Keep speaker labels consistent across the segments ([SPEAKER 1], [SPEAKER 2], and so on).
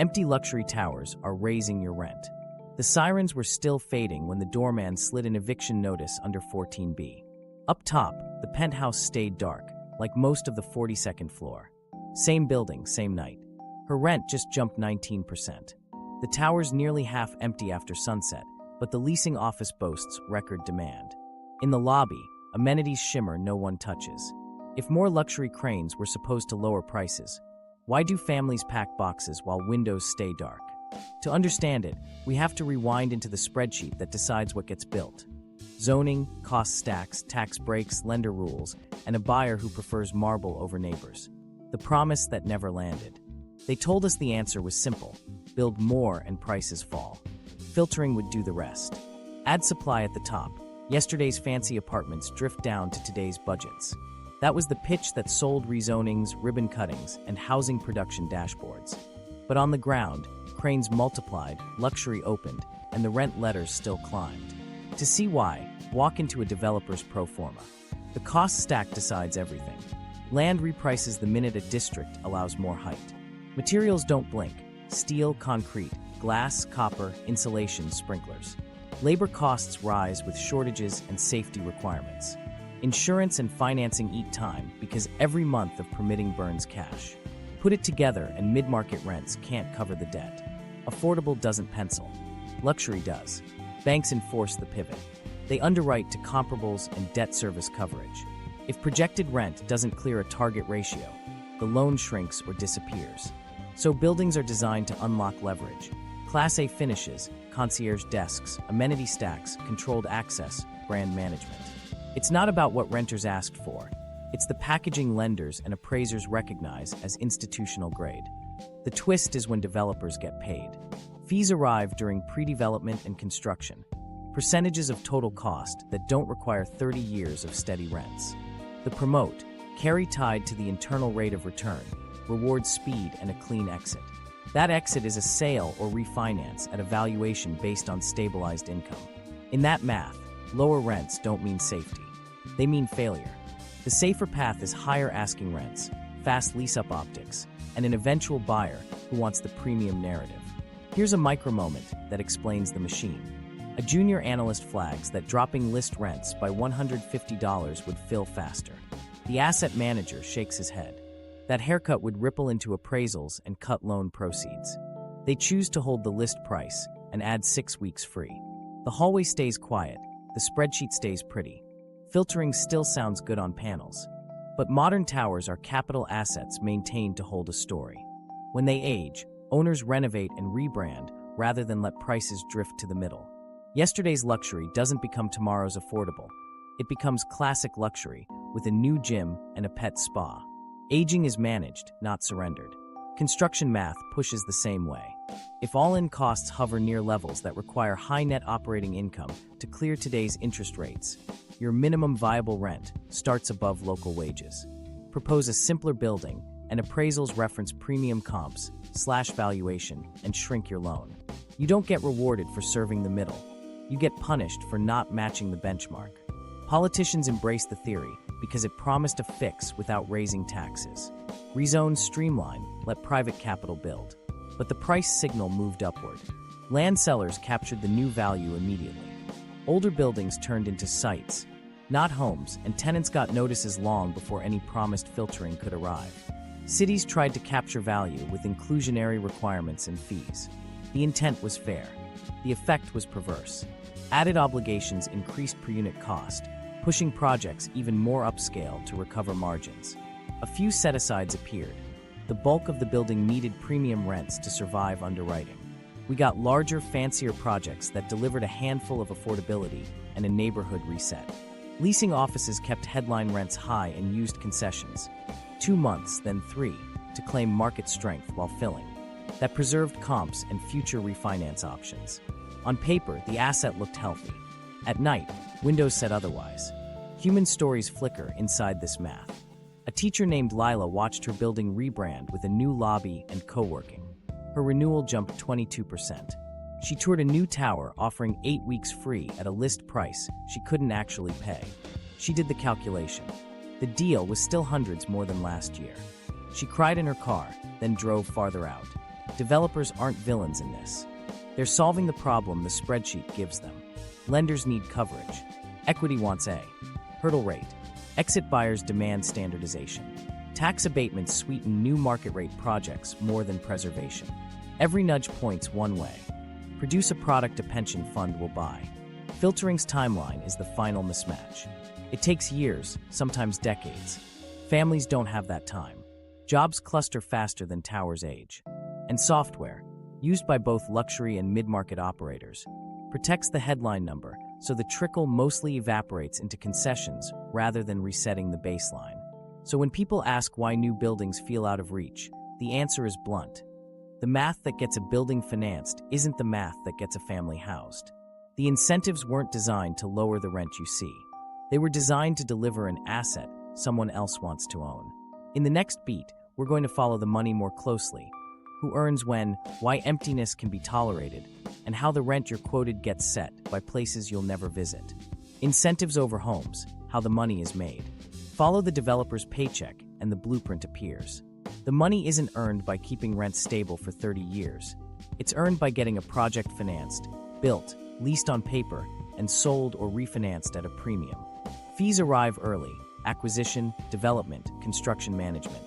[SPEAKER 1] Empty luxury towers are raising your rent. The sirens were still fading when the doorman slid an eviction notice under 14B. Up top, the penthouse stayed dark, like most of the 42nd floor. Same building, same night. Her rent just jumped 19%. The tower's nearly half empty after sunset, but the leasing office boasts record demand. In the lobby, amenities shimmer no one touches. If more luxury cranes were supposed to lower prices, why do families pack boxes while windows stay dark? To understand it, we have to rewind into the spreadsheet that decides what gets built. Zoning, cost stacks, tax breaks, lender rules, and a buyer who prefers marble over neighbors. The promise that never landed. They told us the answer was simple: build more and prices fall. Filtering would do the rest. Add supply at the top. Yesterday's fancy apartments drift down to today's budgets. That was the pitch that sold rezonings, ribbon cuttings, and housing production dashboards. But on the ground, cranes multiplied, luxury opened, and the rent letters still climbed. To see why, walk into a developer's pro forma. The cost stack decides everything. Land reprices the minute a district allows more height. Materials don't blink: steel, concrete, glass, copper, insulation, sprinklers. Labor costs rise with shortages and safety requirements. Insurance and financing eat time because every month of permitting burns cash. Put it together and mid-market rents can't cover the debt. Affordable doesn't pencil. Luxury does. Banks enforce the pivot. They underwrite to comparables and debt service coverage. If projected rent doesn't clear a target ratio, the loan shrinks or disappears. So buildings are designed to unlock leverage. Class A finishes, concierge desks, amenity stacks, controlled access, brand management. It's not about what renters asked for. It's the packaging lenders and appraisers recognize as institutional grade. The twist is when developers get paid. Fees arrive during pre-development and construction. Percentages of total cost that don't require 30 years of steady rents. The promote, carry tied to the internal rate of return, rewards speed and a clean exit. That exit is a sale or refinance at a valuation based on stabilized income. In that math, lower rents don't mean safety. They mean failure. The safer path is higher asking rents, fast lease-up optics, and an eventual buyer who wants the premium narrative. Here's a micro-moment that explains the machine. A junior analyst flags that dropping list rents by $150 would fill faster. The asset manager shakes his head. That haircut would ripple into appraisals and cut loan proceeds. They choose to hold the list price and add 6 weeks free. The hallway stays quiet. The spreadsheet stays pretty. Filtering still sounds good on panels. But modern towers are capital assets maintained to hold a story. When they age, owners renovate and rebrand rather than let prices drift to the middle. Yesterday's luxury doesn't become tomorrow's affordable. It becomes classic luxury with a new gym and a pet spa. Aging is managed, not surrendered. Construction math pushes the same way. If all-in costs hover near levels that require high net operating income to clear today's interest rates, your minimum viable rent starts above local wages. Propose a simpler building, and appraisals reference premium comps, slash valuation, and shrink your loan. You don't get rewarded for serving the middle. You get punished for not matching the benchmark. Politicians embrace the theory because it promised a fix without raising taxes. Rezone, streamline, let private capital build. But the price signal moved upward. Land sellers captured the new value immediately. Older buildings turned into sites, not homes, and tenants got notices long before any promised filtering could arrive. Cities tried to capture value with inclusionary requirements and fees. The intent was fair. The effect was perverse. Added obligations increased per unit cost, pushing projects even more upscale to recover margins. A few set-asides appeared. The bulk of the building needed premium rents to survive underwriting. We got larger, fancier projects that delivered a handful of affordability and a neighborhood reset. Leasing offices kept headline rents high and used concessions. 2 months, then 3, to claim market strength while filling. That preserved comps and future refinance options. On paper, the asset looked healthy. At night, windows said otherwise. Human stories flicker inside this math. A teacher named Lila watched her building rebrand with a new lobby and co-working. Her renewal jumped 22%. She toured a new tower offering 8 weeks free at a list price she couldn't actually pay. She did the calculation. The deal was still hundreds more than last year. She cried in her car, then drove farther out. developers aren't villains in this. They're solving the problem the spreadsheet gives them. Lenders need coverage. Equity wants A. Hurdle rate. Exit buyers demand standardization. Tax abatements sweeten new market rate projects more than preservation. Every nudge points one way. Produce a product a pension fund will buy. Filtering's timeline is the final mismatch. It takes years, sometimes decades. Families don't have that time. Jobs cluster faster than towers age. And software, used by both luxury and mid-market operators, protects the headline number, so the trickle mostly evaporates into concessions rather than resetting the baseline. So when people ask why new buildings feel out of reach, the answer is blunt. The math that gets a building financed isn't the math that gets a family housed. The incentives weren't designed to lower the rent you see. They were designed to deliver an asset someone else wants to own. In the next beat, we're going to follow the money more closely. Who earns when, why emptiness can be tolerated, and how the rent you're quoted gets set by places you'll never visit. Incentives over homes, how the money is made. Follow the developer's paycheck and the blueprint appears. The money isn't earned by keeping rents stable for 30 years. It's earned by getting a project financed, built, leased on paper, and sold or refinanced at a premium. Fees arrive early: acquisition, development, construction management,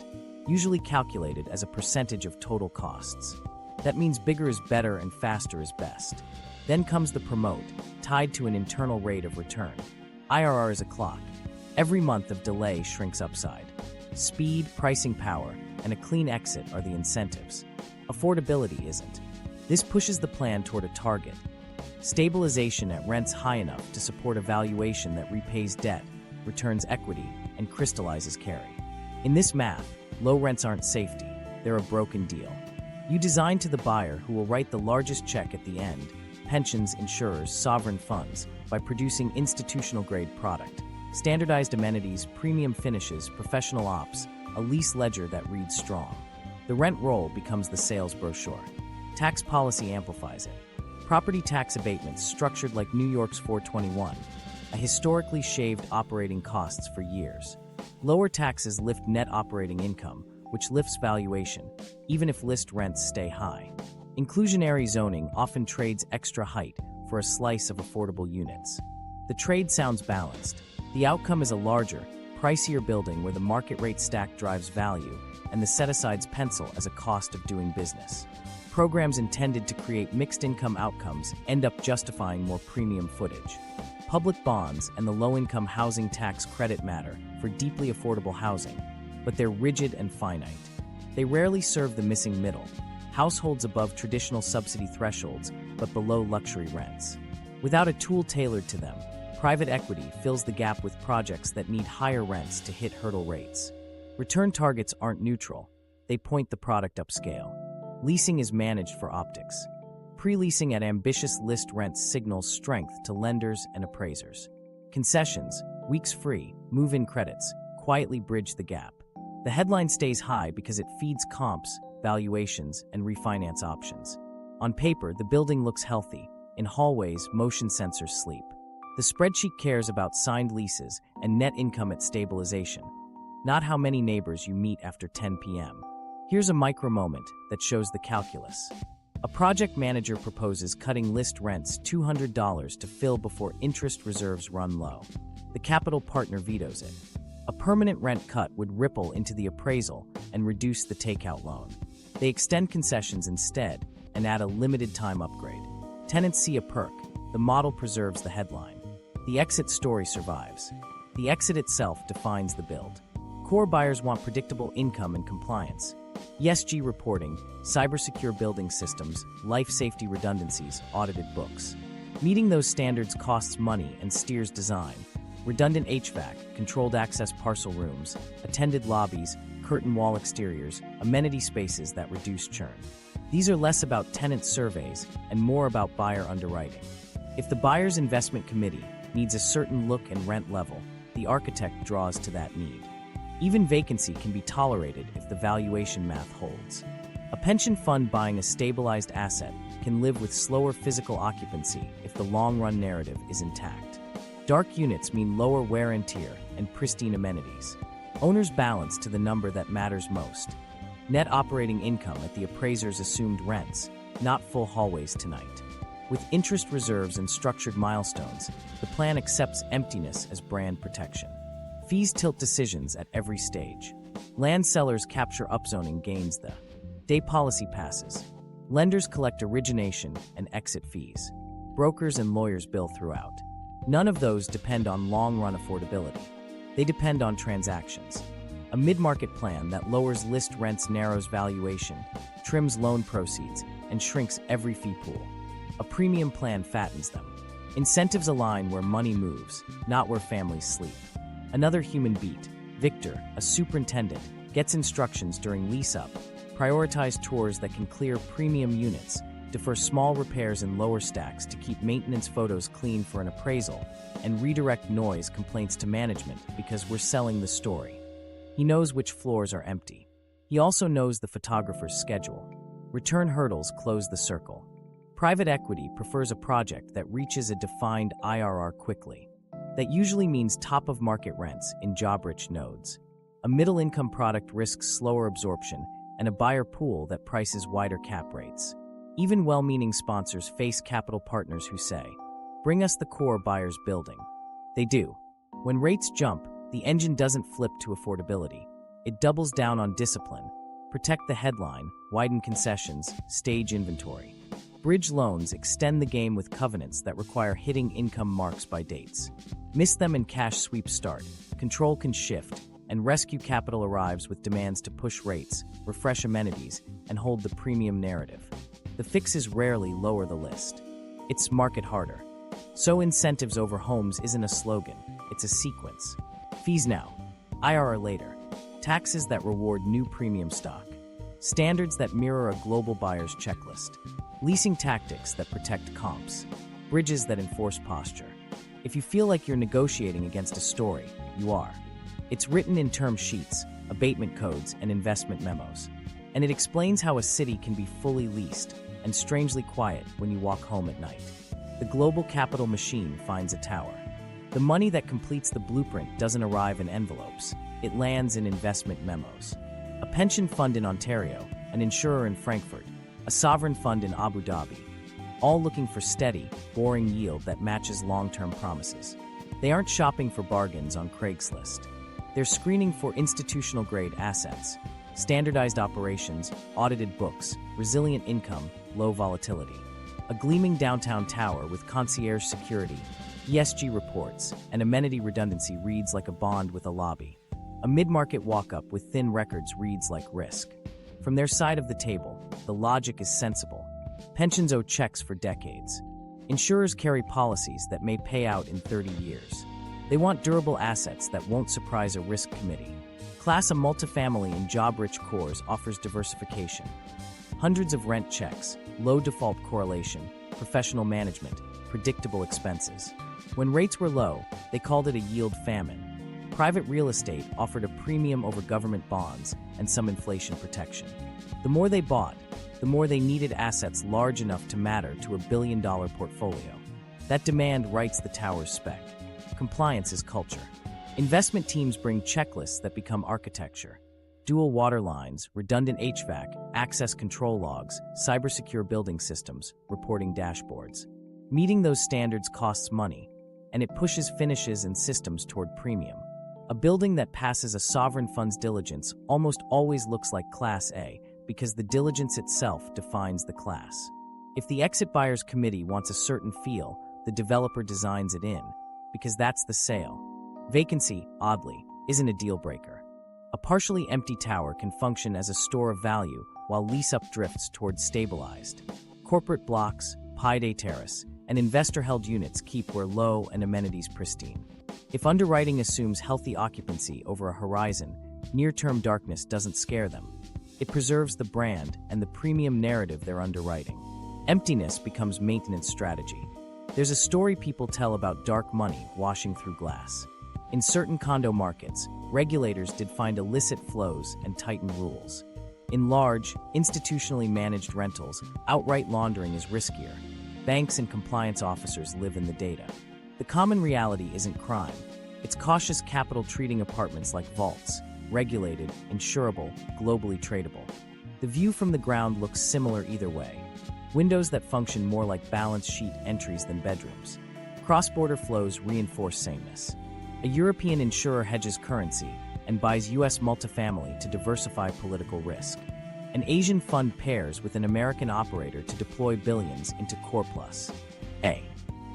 [SPEAKER 1] usually calculated as a percentage of total costs. That means bigger is better and faster is best. Then comes the promote, tied to an internal rate of return. IRR is a clock. Every month of delay shrinks upside. Speed, pricing power, and a clean exit are the incentives. Affordability isn't. This pushes the plan toward a target. Stabilization at rents high enough to support a valuation that repays debt, returns equity, and crystallizes carry. In this math, low rents aren't safety, they're a broken deal. You design to the buyer who will write the largest check at the end: pensions, insurers, sovereign funds, by producing institutional-grade product. Standardized amenities, premium finishes, professional ops, a lease ledger that reads strong. The rent roll becomes the sales brochure. Tax policy amplifies it. Property tax abatements structured like New York's 421, a historically shaved operating costs for years. Lower taxes lift net operating income, which lifts valuation, even if list rents stay high. Inclusionary zoning often trades extra height for a slice of affordable units. The trade sounds balanced. The outcome is a larger, pricier building where the market rate stack drives value and the set-asides pencil as a cost of doing business. Programs intended to create mixed-income outcomes end up justifying more premium footage. Public bonds and the low-income housing tax credit matter for deeply affordable housing, but they're rigid and finite. They rarely serve the missing middle, households above traditional subsidy thresholds but below luxury rents. Without a tool tailored to them, private equity fills the gap with projects that need higher rents to hit hurdle rates. Return targets aren't neutral, they point the product upscale. Leasing is managed for optics. Pre-leasing at ambitious list rents signals strength to lenders and appraisers. Concessions, weeks free, move-in credits, quietly bridge the gap. The headline stays high because it feeds comps, valuations, and refinance options. On paper, the building looks healthy. In hallways, motion sensors sleep. The spreadsheet cares about signed leases and net income at stabilization, not how many neighbors you meet after 10 p.m. Here's a micro moment that shows the calculus. A project manager proposes cutting list rents $200 to fill before interest reserves run low. The capital partner vetoes it. A permanent rent cut would ripple into the appraisal and reduce the takeout loan. They extend concessions instead and add a limited time upgrade. Tenants see a perk. The model preserves the headline. The exit story survives. The exit itself defines the build. Core buyers want predictable income and compliance. ESG reporting, cybersecure building systems, life safety redundancies, audited books. Meeting those standards costs money and steers design. Redundant HVAC, controlled access parcel rooms, attended lobbies, curtain wall exteriors, amenity spaces that reduce churn. These are less about tenant surveys and more about buyer underwriting. If the buyer's investment committee needs a certain look and rent level, the architect draws to that need. Even vacancy can be tolerated if the valuation math holds. A pension fund buying a stabilized asset can live with slower physical occupancy if the long-run narrative is intact. Dark units mean lower wear and tear and pristine amenities. Owners balance to the number that matters most. Net operating income at the appraiser's assumed rents, not full hallways tonight. With interest reserves and structured milestones, the plan accepts emptiness as brand protection. Fees tilt decisions at every stage. Land sellers capture upzoning gains the day policy passes. Lenders collect origination and exit fees. Brokers and lawyers bill throughout. None of those depend on long-run affordability. They depend on transactions. A mid-market plan that lowers list rents, narrows valuation, trims loan proceeds, and shrinks every fee pool. A premium plan fattens them. Incentives align where money moves, not where families sleep. Another human beat. Victor, a superintendent, gets instructions during lease-up. Prioritize tours that can clear premium units, defer small repairs in lower stacks to keep maintenance photos clean for an appraisal, and redirect noise complaints to management because we're selling the story. He knows which floors are empty. He also knows the photographer's schedule. Return hurdles close the circle. Private equity prefers a project that reaches a defined IRR quickly. That usually means top-of-market rents in job-rich nodes. A middle-income product risks slower absorption and a buyer pool that prices wider cap rates. Even well-meaning sponsors face capital partners who say, "Bring us the core buyer's building." They do. When rates jump, the engine doesn't flip to affordability. It doubles down on discipline. Protect the headline, widen concessions, stage inventory. Bridge loans extend the game with covenants that require hitting income marks by dates. Miss them and cash sweeps start. Control can shift, and rescue capital arrives with demands to push rates, refresh amenities, and hold the premium narrative. The fixes rarely lower the list. It's market harder. So incentives over homes isn't a slogan, it's a sequence. Fees now, IRR later. Taxes that reward new premium stock. Standards that mirror a global buyer's checklist. Leasing tactics that protect comps. Bridges that enforce posture. If you feel like you're negotiating against a story, you are. It's written in term sheets, abatement codes, and investment memos. And it explains how a city can be fully leased and strangely quiet when you walk home at night. The global capital machine finds a tower. The money that completes the blueprint doesn't arrive in envelopes. It lands in investment memos. A pension fund in Ontario, an insurer in Frankfurt, a sovereign fund in Abu Dhabi, all looking for steady, boring yield that matches long-term promises. They aren't shopping for bargains on Craigslist. They're screening for institutional-grade assets, standardized operations, audited books, resilient income, low volatility. A gleaming downtown tower with concierge security, ESG reports, and amenity redundancy reads like a bond with a lobby. A mid-market walk-up with thin records reads like risk. From their side of the table, the logic is sensible. Pensions owe checks for decades. Insurers carry policies that may pay out in 30 years. They want durable assets that won't surprise a risk committee. Class A multifamily in job-rich cores offers diversification. Hundreds of rent checks, low default correlation, professional management, predictable expenses. When rates were low, they called it a yield famine. Private real estate offered a premium over government bonds and some inflation protection. The more they bought, the more they needed assets large enough to matter to a billion-dollar portfolio. That demand writes the tower's spec. Compliance is culture. Investment teams bring checklists that become architecture. Dual water lines, redundant HVAC, access control logs, cybersecure building systems, reporting dashboards. Meeting those standards costs money, and it pushes finishes and systems toward premium. A building that passes a sovereign fund's diligence almost always looks like Class A because the diligence itself defines the class. If the exit buyer's committee wants a certain feel, the developer designs it in, because that's the sale. Vacancy, oddly, isn't a deal breaker. A partially empty tower can function as a store of value while lease-up drifts towards stabilized. Corporate blocks, Pi Day terrace, and investor-held units keep where low and amenities pristine. If underwriting assumes healthy occupancy over a horizon, near-term darkness doesn't scare them. It preserves the brand and the premium narrative they're underwriting. Emptiness becomes maintenance strategy. There's a story people tell about dark money washing through glass. In certain condo markets, regulators did find illicit flows and tighten rules. In large, institutionally managed rentals, outright laundering is riskier. Banks and compliance officers live in the data. The common reality isn't crime. It's cautious capital treating apartments like vaults, regulated, insurable, globally tradable. The view from the ground looks similar either way. Windows that function more like balance sheet entries than bedrooms. Cross-border flows reinforce sameness. A European insurer hedges currency and buys U.S. multifamily to diversify political risk. An Asian fund pairs with an American operator to deploy billions into Core Plus. A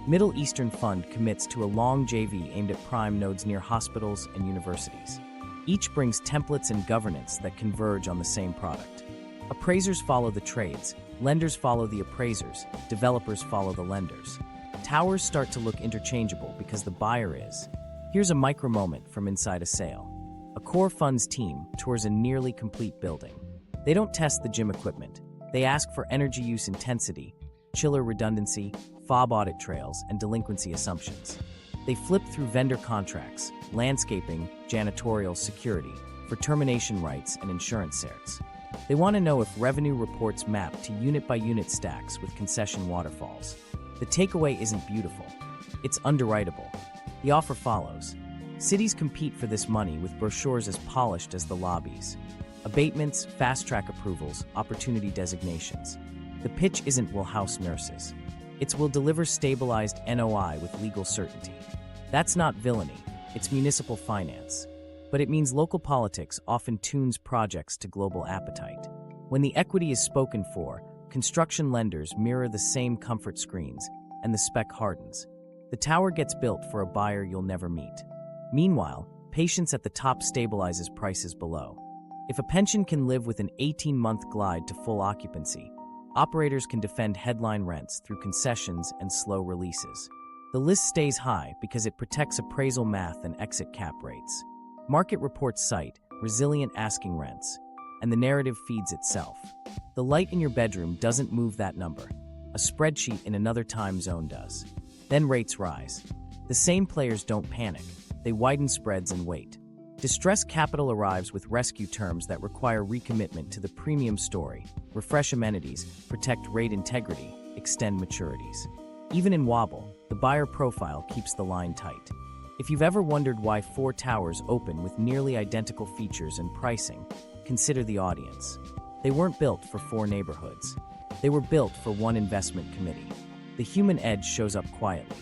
[SPEAKER 1] Middle Eastern fund commits to a long JV aimed at prime nodes near hospitals and universities. Each brings templates and governance that converge on the same product. Appraisers follow the trades, lenders follow the appraisers, developers follow the lenders. Towers start to look interchangeable because the buyer is. Here's a micro moment from inside a sale. A core funds team tours a nearly complete building. They don't test the gym equipment. They ask for energy use intensity, chiller redundancy, fob audit trails, and delinquency assumptions. They flip through vendor contracts, landscaping, janitorial, security, for termination rights and insurance certs. They want to know if revenue reports map to unit-by-unit stacks with concession waterfalls. The takeaway isn't beautiful. It's underwritable. The offer follows. Cities compete for this money with brochures as polished as the lobbies. Abatements, fast-track approvals, opportunity designations. The pitch isn't we'll house nurses. It's we'll deliver stabilized NOI with legal certainty. That's not villainy, it's municipal finance. But it means local politics often tunes projects to global appetite. When the equity is spoken for, construction lenders mirror the same comfort screens, and the spec hardens. The tower gets built for a buyer you'll never meet. Meanwhile, patience at the top stabilizes prices below. If a pension can live with an 18-month glide to full occupancy, operators can defend headline rents through concessions and slow releases. The list stays high because it protects appraisal math and exit cap rates. Market reports cite resilient asking rents, and the narrative feeds itself. The light in your bedroom doesn't move that number. A spreadsheet in another time zone does. Then rates rise. The same players don't panic. They widen spreads and wait. Distressed capital arrives with rescue terms that require recommitment to the premium story, refresh amenities, protect rate integrity, extend maturities. Even in wobble, the buyer profile keeps the line tight. If you've ever wondered why 4 towers open with nearly identical features and pricing, consider the audience. They weren't built for 4 neighborhoods. They were built for one investment committee. The human edge shows up quietly.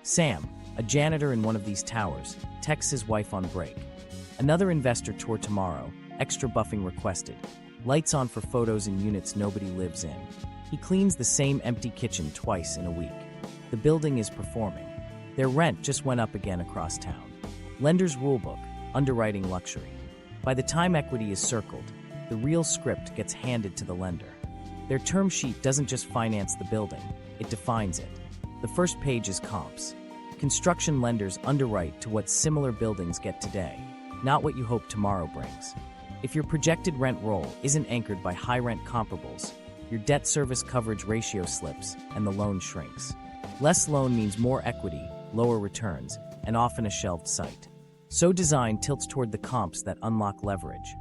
[SPEAKER 1] Sam, a janitor in one of these towers, texts his wife on break. Another investor tour tomorrow, extra buffing requested. Lights on for photos in units nobody lives in. He cleans the same empty kitchen twice in a week. The building is performing. Their rent just went up again across town. Lender's rulebook, underwriting luxury. By the time equity is circled, the real script gets handed to the lender. Their term sheet doesn't just finance the building, it defines it. The first page is comps. Construction lenders underwrite to what similar buildings get today, not what you hope tomorrow brings. If your projected rent roll isn't anchored by high rent comparables, your debt service coverage ratio slips and the loan shrinks. Less loan means more equity, lower returns, and often a shelved site. So design tilts toward the comps that unlock leverage.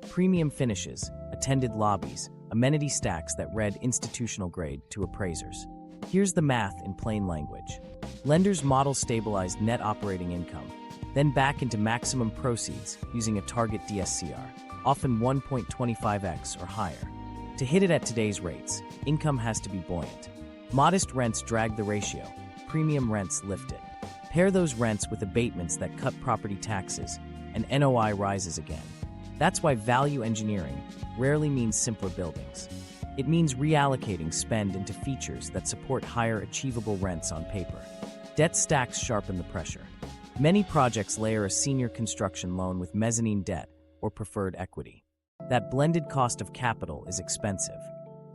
[SPEAKER 1] Premium finishes, attended lobbies, amenity stacks that read institutional grade to appraisers. Here's the math in plain language. Lenders model stabilized net operating income, then back into maximum proceeds using a target DSCR, often 1.25x or higher. To hit it at today's rates, income has to be buoyant. Modest rents drag the ratio, premium rents lift it. Pair those rents with abatements that cut property taxes, and NOI rises again. That's why value engineering rarely means simpler buildings. It means reallocating spend into features that support higher achievable rents on paper. Debt stacks sharpen the pressure. Many projects layer a senior construction loan with mezzanine debt or preferred equity. That blended cost of capital is expensive.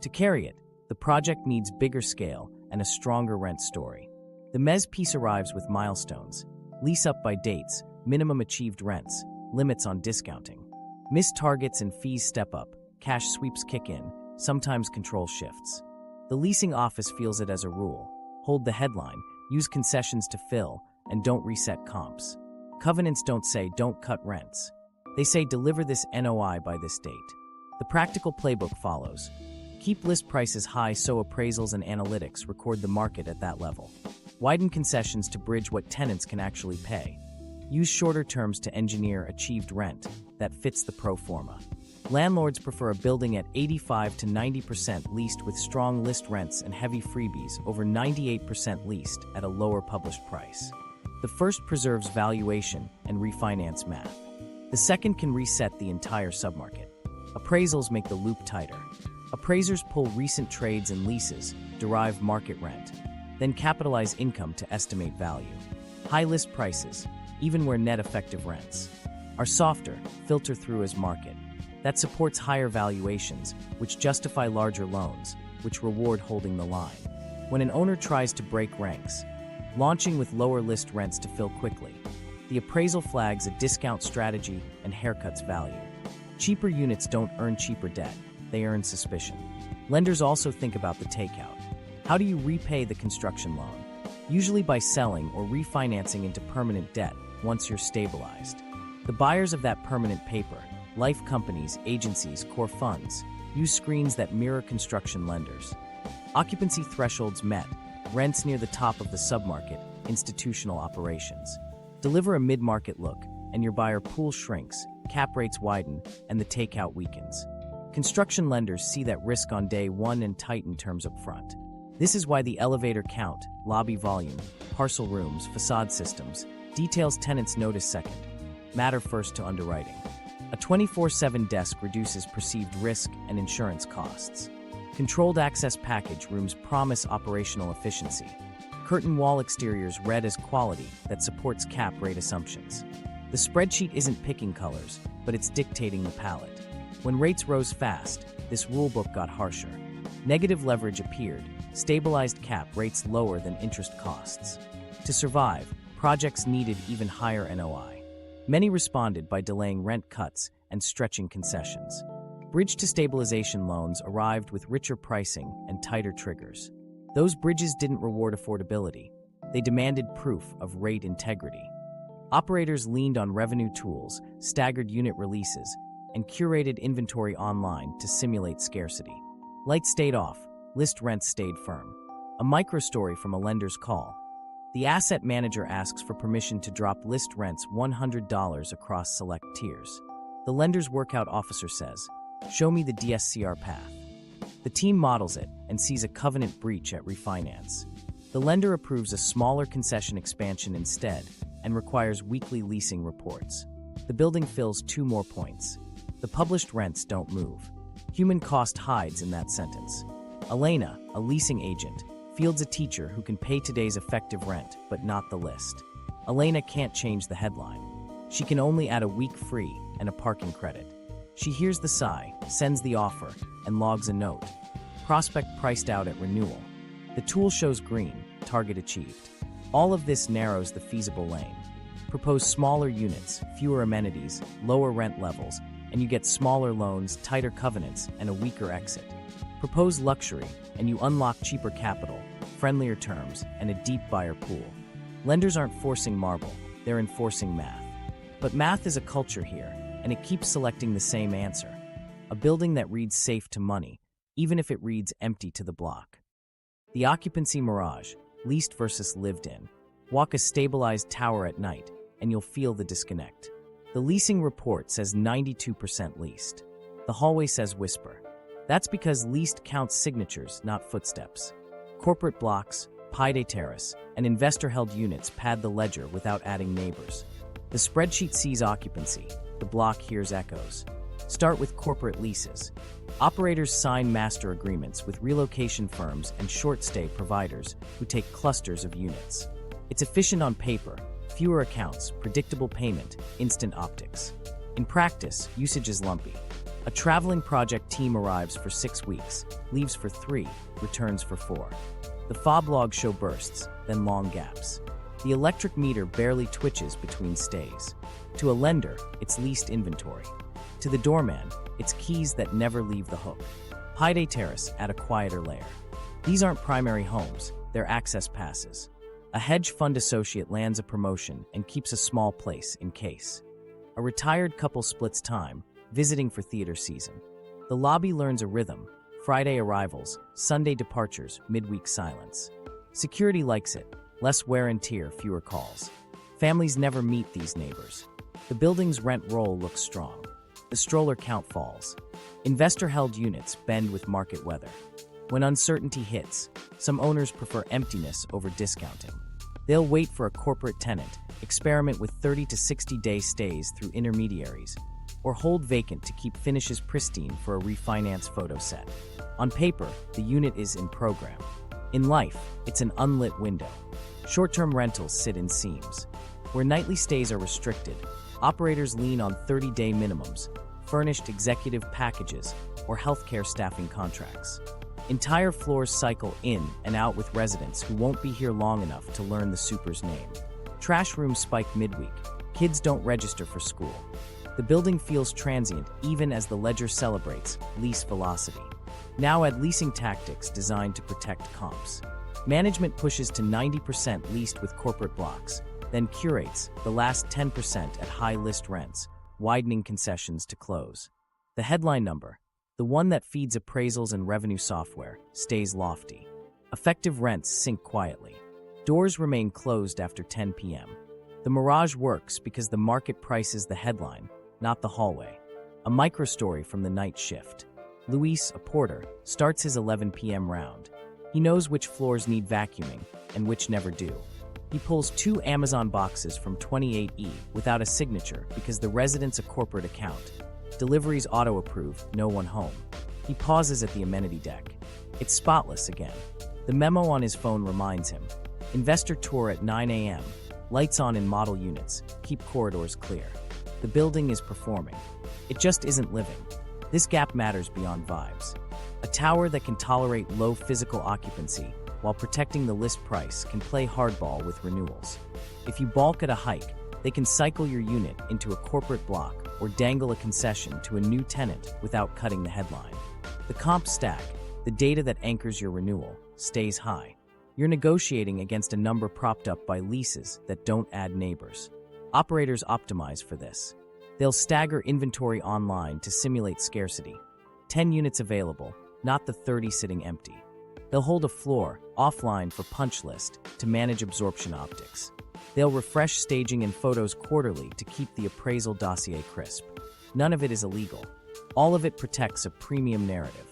[SPEAKER 1] To carry it, the project needs bigger scale and a stronger rent story. The mezz piece arrives with milestones, lease up by dates, minimum achieved rents, limits on discounting. Missed targets and fees step up, cash sweeps kick in, sometimes control shifts. The leasing office feels it as a rule. Hold the headline, use concessions to fill, and don't reset comps. Covenants don't say don't cut rents. They say deliver this NOI by this date. The practical playbook follows. Keep list prices high so appraisals and analytics record the market at that level. Widen concessions to bridge what tenants can actually pay. Use shorter terms to engineer achieved rent that fits the pro forma. Landlords prefer a building at 85 to 90% leased with strong list rents and heavy freebies over 98% leased at a lower published price. The first preserves valuation and refinance math. The second can reset the entire submarket. Appraisals make the loop tighter. Appraisers pull recent trades and leases, derive market rent, then capitalize income to estimate value. High list prices, even where net effective rents are softer, filter through as market. That supports higher valuations, which justify larger loans, which reward holding the line. When an owner tries to break ranks, launching with lower list rents to fill quickly, the appraisal flags a discount strategy and haircuts value. Cheaper units don't earn cheaper debt, they earn suspicion. Lenders also think about the takeout. How do you repay the construction loan? Usually by selling or refinancing into permanent debt once you're stabilized. The buyers of that permanent paper, life companies, agencies, core funds, use screens that mirror construction lenders. Occupancy thresholds met, rents near the top of the submarket, institutional operations. Deliver a mid-market look, and your buyer pool shrinks, cap rates widen, and the takeout weakens. Construction lenders see that risk on day one and tighten terms up front. This is why the elevator count, lobby volume, parcel rooms, facade systems, details tenants notice second, matter first to underwriting. A 24/7 desk reduces perceived risk and insurance costs. Controlled access package rooms promise operational efficiency. Curtain wall exteriors read as quality that supports cap rate assumptions. The spreadsheet isn't picking colors, but it's dictating the palette. When rates rose fast, this rulebook got harsher. Negative leverage appeared, stabilized cap rates lower than interest costs. To survive, projects needed even higher NOI. Many responded by delaying rent cuts and stretching concessions. Bridge to stabilization loans arrived with richer pricing and tighter triggers. Those bridges didn't reward affordability. They demanded proof of rate integrity. Operators leaned on revenue tools, staggered unit releases, and curated inventory online to simulate scarcity. Lights stayed off, list rents stayed firm. A microstory from a lender's call. The asset manager asks for permission to drop list rents $100 across select tiers. The lender's workout officer says, "Show me the DSCR path." The team models it and sees a covenant breach at refinance. The lender approves a smaller concession expansion instead and requires weekly leasing reports. The building fills 2 more points. The published rents don't move. Human cost hides in that sentence. Elena, a leasing agent, fields a teacher who can pay today's effective rent, but not the list. Elena can't change the headline. She can only add a week free and a parking credit. She hears the sigh, sends the offer, and logs a note. Prospect priced out at renewal. The tool shows green, target achieved. All of this narrows the feasible lane. Propose smaller units, fewer amenities, lower rent levels, and you get smaller loans, tighter covenants, and a weaker exit. Propose luxury, and you unlock cheaper capital, friendlier terms, and a deep buyer pool. Lenders aren't forcing marble, they're enforcing math. But math is a culture here, and it keeps selecting the same answer. A building that reads safe to money, even if it reads empty to the block. The occupancy mirage, leased versus lived in. Walk a stabilized tower at night, and you'll feel the disconnect. The leasing report says 92% leased. The hallway says whisper. That's because leased counts signatures, not footsteps. Corporate blocks, Payday Terrace, and investor-held units pad the ledger without adding neighbors. The spreadsheet sees occupancy, the block hears echoes. Start with corporate leases. Operators sign master agreements with relocation firms and short-stay providers who take clusters of units. It's efficient on paper, fewer accounts, predictable payment, instant optics. In practice, usage is lumpy. A traveling project team arrives for 6 weeks, leaves for 3, returns for 4. The fob logs show bursts, then long gaps. The electric meter barely twitches between stays. To a lender, it's leased inventory. To the doorman, it's keys that never leave the hook. Payday Terrace add a quieter layer. These aren't primary homes, they're access passes. A hedge fund associate lands a promotion and keeps a small place in case. A retired couple splits time, visiting for theater season. The lobby learns a rhythm, Friday arrivals, Sunday departures, midweek silence. Security likes it, less wear and tear, fewer calls. Families never meet these neighbors. The building's rent roll looks strong. The stroller count falls. Investor-held units bend with market weather. When uncertainty hits, some owners prefer emptiness over discounting. They'll wait for a corporate tenant, experiment with 30 to 60-day stays through intermediaries, or hold vacant to keep finishes pristine for a refinance photo set. On paper, the unit is in program. In life, it's an unlit window. Short-term rentals sit in seams. Where nightly stays are restricted, operators lean on 30-day minimums, furnished executive packages, or healthcare staffing contracts. Entire floors cycle in and out with residents who won't be here long enough to learn the super's name. Trash rooms spike midweek. Kids don't register for school. The building feels transient even as the ledger celebrates lease velocity. Now add leasing tactics designed to protect comps. Management pushes to 90% leased with corporate blocks, then curates the last 10% at high list rents, widening concessions to close. The headline number, the one that feeds appraisals and revenue software, stays lofty. Effective rents sink quietly. Doors remain closed after 10 p.m. The mirage works because the market prices the headline, not the hallway. A microstory from the night shift. Luis, a porter, starts his 11 p.m. round. He knows which floors need vacuuming and which never do. He pulls 2 Amazon boxes from 28E without a signature because the resident's a corporate account. Deliveries auto-approve, no one home. He pauses at the amenity deck. It's spotless again. The memo on his phone reminds him. Investor tour at 9 a.m. Lights on in model units. Keep corridors clear. The building is performing. It just isn't living. This gap matters beyond vibes. A tower that can tolerate low physical occupancy while protecting the list price can play hardball with renewals. If you balk at a hike, they can cycle your unit into a corporate block or dangle a concession to a new tenant without cutting the headline. The comp stack, the data that anchors your renewal, stays high. You're negotiating against a number propped up by leases that don't add neighbors. Operators optimize for this. They'll stagger inventory online to simulate scarcity. 10 units available, not the 30 sitting empty. They'll hold a floor offline for punch list to manage absorption optics. They'll refresh staging and photos quarterly to keep the appraisal dossier crisp. None of it is illegal. All of it protects a premium narrative.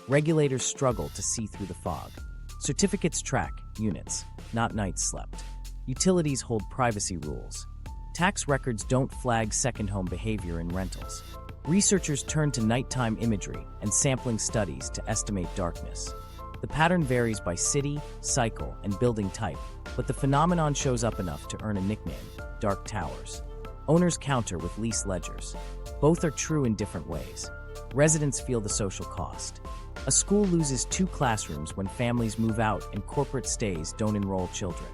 [SPEAKER 1] Regulators struggle to see through the fog. Certificates track units, not nights slept. Utilities hold privacy rules. Tax records don't flag second home behavior in rentals. Researchers turn to nighttime imagery and sampling studies to estimate darkness. The pattern varies by city, cycle, and building type, but the phenomenon shows up enough to earn a nickname, dark towers. Owners counter with lease ledgers. Both are true in different ways. Residents feel the social cost. A school loses 2 classrooms when families move out and corporate stays don't enroll children.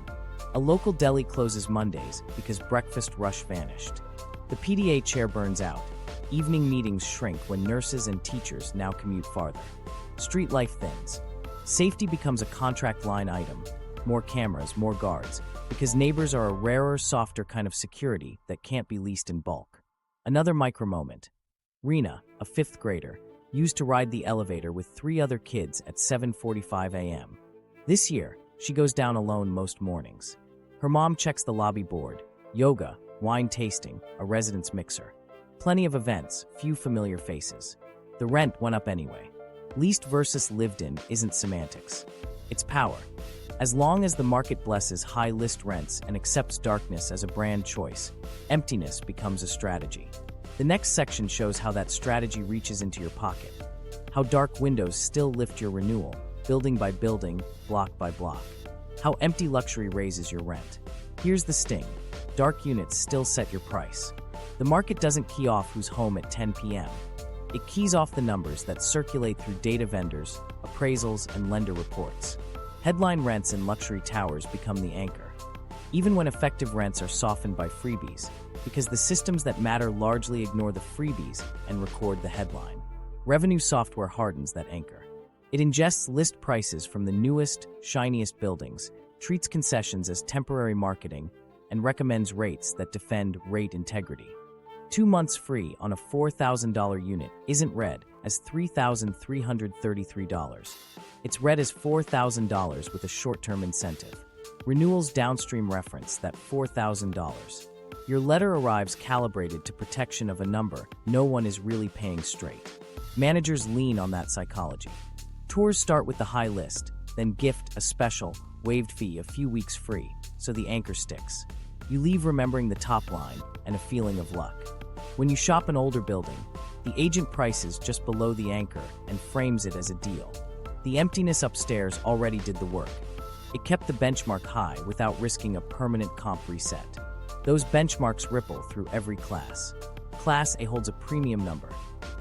[SPEAKER 1] A local deli closes Mondays because breakfast rush vanished. The PDA chair burns out. Evening meetings shrink when nurses and teachers now commute farther. Street life thins. Safety becomes a contract line item. More cameras, more guards, because neighbors are a rarer, softer kind of security that can't be leased in bulk. Another micro moment. Rena, a 5th grader, used to ride the elevator with 3 other kids at 7:45 a.m. This year, she goes down alone most mornings. Her mom checks the lobby board. Yoga, wine tasting, a residence mixer. Plenty of events, few familiar faces. The rent went up anyway. Leased versus lived in isn't semantics. It's power. As long as the market blesses high list rents and accepts darkness as a brand choice, emptiness becomes a strategy. The next section shows how that strategy reaches into your pocket. How dark windows still lift your renewal, building by building, block by block. How empty luxury raises your rent. Here's the sting. Dark units still set your price. The market doesn't key off who's home at 10 p.m. It keys off the numbers that circulate through data vendors, appraisals, and lender reports. Headline rents in luxury towers become the anchor, even when effective rents are softened by freebies, because the systems that matter largely ignore the freebies and record the headline. Revenue software hardens that anchor. It ingests list prices from the newest, shiniest buildings, treats concessions as temporary marketing, and recommends rates that defend rate integrity. 2 months free on a $4,000 unit isn't read as $3,333. It's read as $4,000 with a short-term incentive. Renewal's downstream reference, that $4,000. Your letter arrives calibrated to protection of a number no one is really paying straight. Managers lean on that psychology. Tours start with the high list, then gift a special, waived fee, a few weeks free, so the anchor sticks. You leave remembering the top line and a feeling of luck. When you shop an older building, the agent prices just below the anchor and frames it as a deal. The emptiness upstairs already did the work. It kept the benchmark high without risking a permanent comp reset. Those benchmarks ripple through every class. Class A holds a premium number.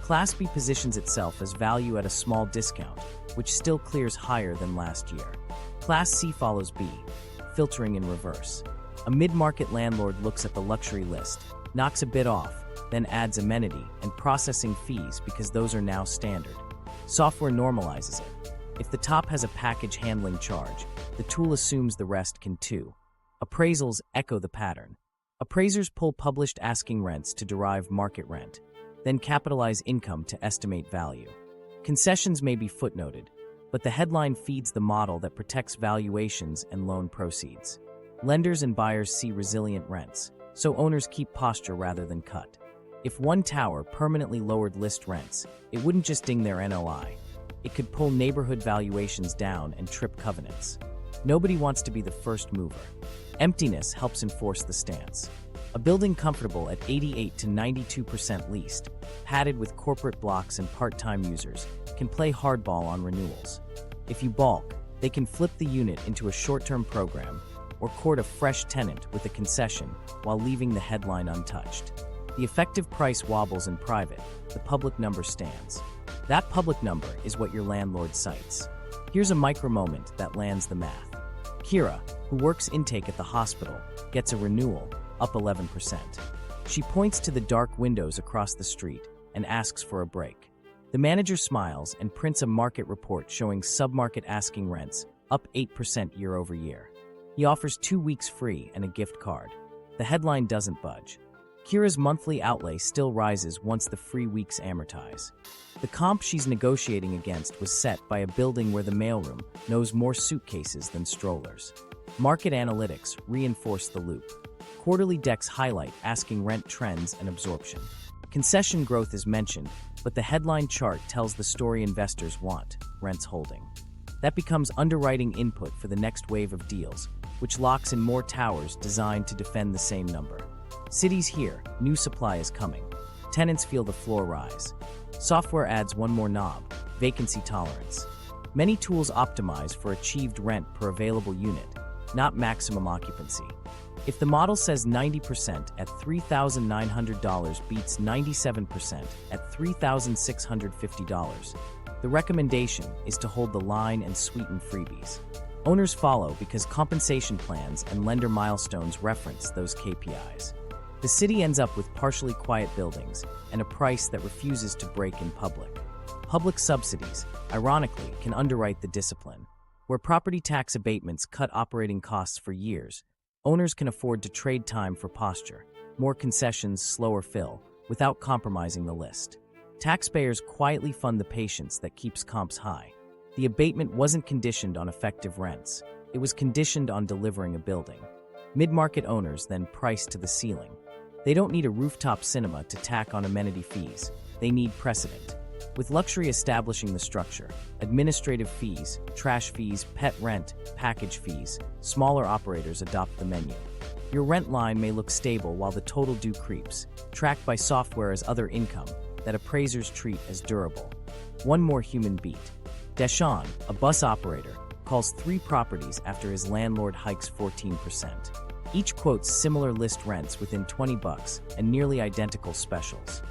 [SPEAKER 1] Class B positions itself as value at a small discount, which still clears higher than last year. Class C follows B, filtering in reverse. A mid-market landlord looks at the luxury list, knocks a bit off, then adds amenity and processing fees because those are now standard. Software normalizes it. If the top has a package handling charge, the tool assumes the rest can too. Appraisals echo the pattern. Appraisers pull published asking rents to derive market rent, then capitalize income to estimate value. Concessions may be footnoted, but the headline feeds the model that protects valuations and loan proceeds. Lenders and buyers see resilient rents, so owners keep posture rather than cut. If one tower permanently lowered list rents, it wouldn't just ding their NOI. It could pull neighborhood valuations down and trip covenants. Nobody wants to be the first mover. Emptiness helps enforce the stance. A building comfortable at 88 to 92% leased, padded with corporate blocks and part-time users, can play hardball on renewals. If you balk, they can flip the unit into a short-term program or court a fresh tenant with a concession while leaving the headline untouched. The effective price wobbles in private, the public number stands. That public number is what your landlord cites. Here's a micro moment that lands the math. Kira, who works intake at the hospital, gets a renewal, up 11%. She points to the dark windows across the street and asks for a break. The manager smiles and prints a market report showing submarket asking rents, up 8% year over year. He offers 2 weeks free and a gift card. The headline doesn't budge. Kira's monthly outlay still rises once the free weeks amortize. The comp she's negotiating against was set by a building where the mailroom knows more suitcases than strollers. Market analytics reinforce the loop. Quarterly decks highlight asking rent trends and absorption. Concession growth is mentioned, but the headline chart tells the story investors want: rents holding. That becomes underwriting input for the next wave of deals, which locks in more towers designed to defend the same number. Cities here, new supply is coming. Tenants feel the floor rise. Software adds one more knob: vacancy tolerance. Many tools optimize for achieved rent per available unit, not maximum occupancy. If the model says 90% at $3,900 beats 97% at $3,650, the recommendation is to hold the line and sweeten freebies. Owners follow because compensation plans and lender milestones reference those KPIs. The city ends up with partially quiet buildings and a price that refuses to break in public. Public subsidies, ironically, can underwrite the discipline. Where property tax abatements cut operating costs for years, owners can afford to trade time for posture, more concessions, slower fill, without compromising the list. Taxpayers quietly fund the patience that keeps comps high. The abatement wasn't conditioned on effective rents. It was conditioned on delivering a building. Mid-market owners then price to the ceiling. They don't need a rooftop cinema to tack on amenity fees. They need precedent. With luxury establishing the structure, administrative fees, trash fees, pet rent, package fees, smaller operators adopt the menu. Your rent line may look stable while the total due creeps, tracked by software as other income that appraisers treat as durable. One more human beat. Deshaun, a bus operator, calls 3 properties after his landlord hikes 14%. Each quotes similar list rents within $20 and nearly identical specials.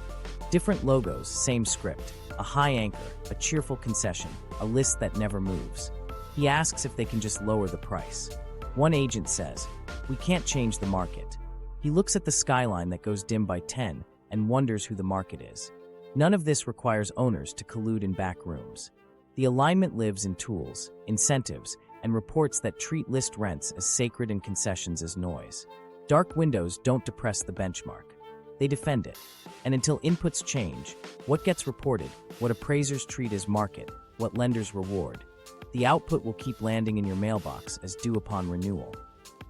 [SPEAKER 1] Different logos, same script. A high anchor, a cheerful concession, a list that never moves. He asks if they can just lower the price. One agent says, "We can't change the market." He looks at the skyline that goes dim by 10 and wonders who the market is. None of this requires owners to collude in back rooms. The alignment lives in tools, incentives, and reports that treat list rents as sacred and concessions as noise. Dark windows don't depress the benchmark. They defend it. And until inputs change, what gets reported, what appraisers treat as market, what lenders reward, The output will keep landing in your mailbox as due upon renewal.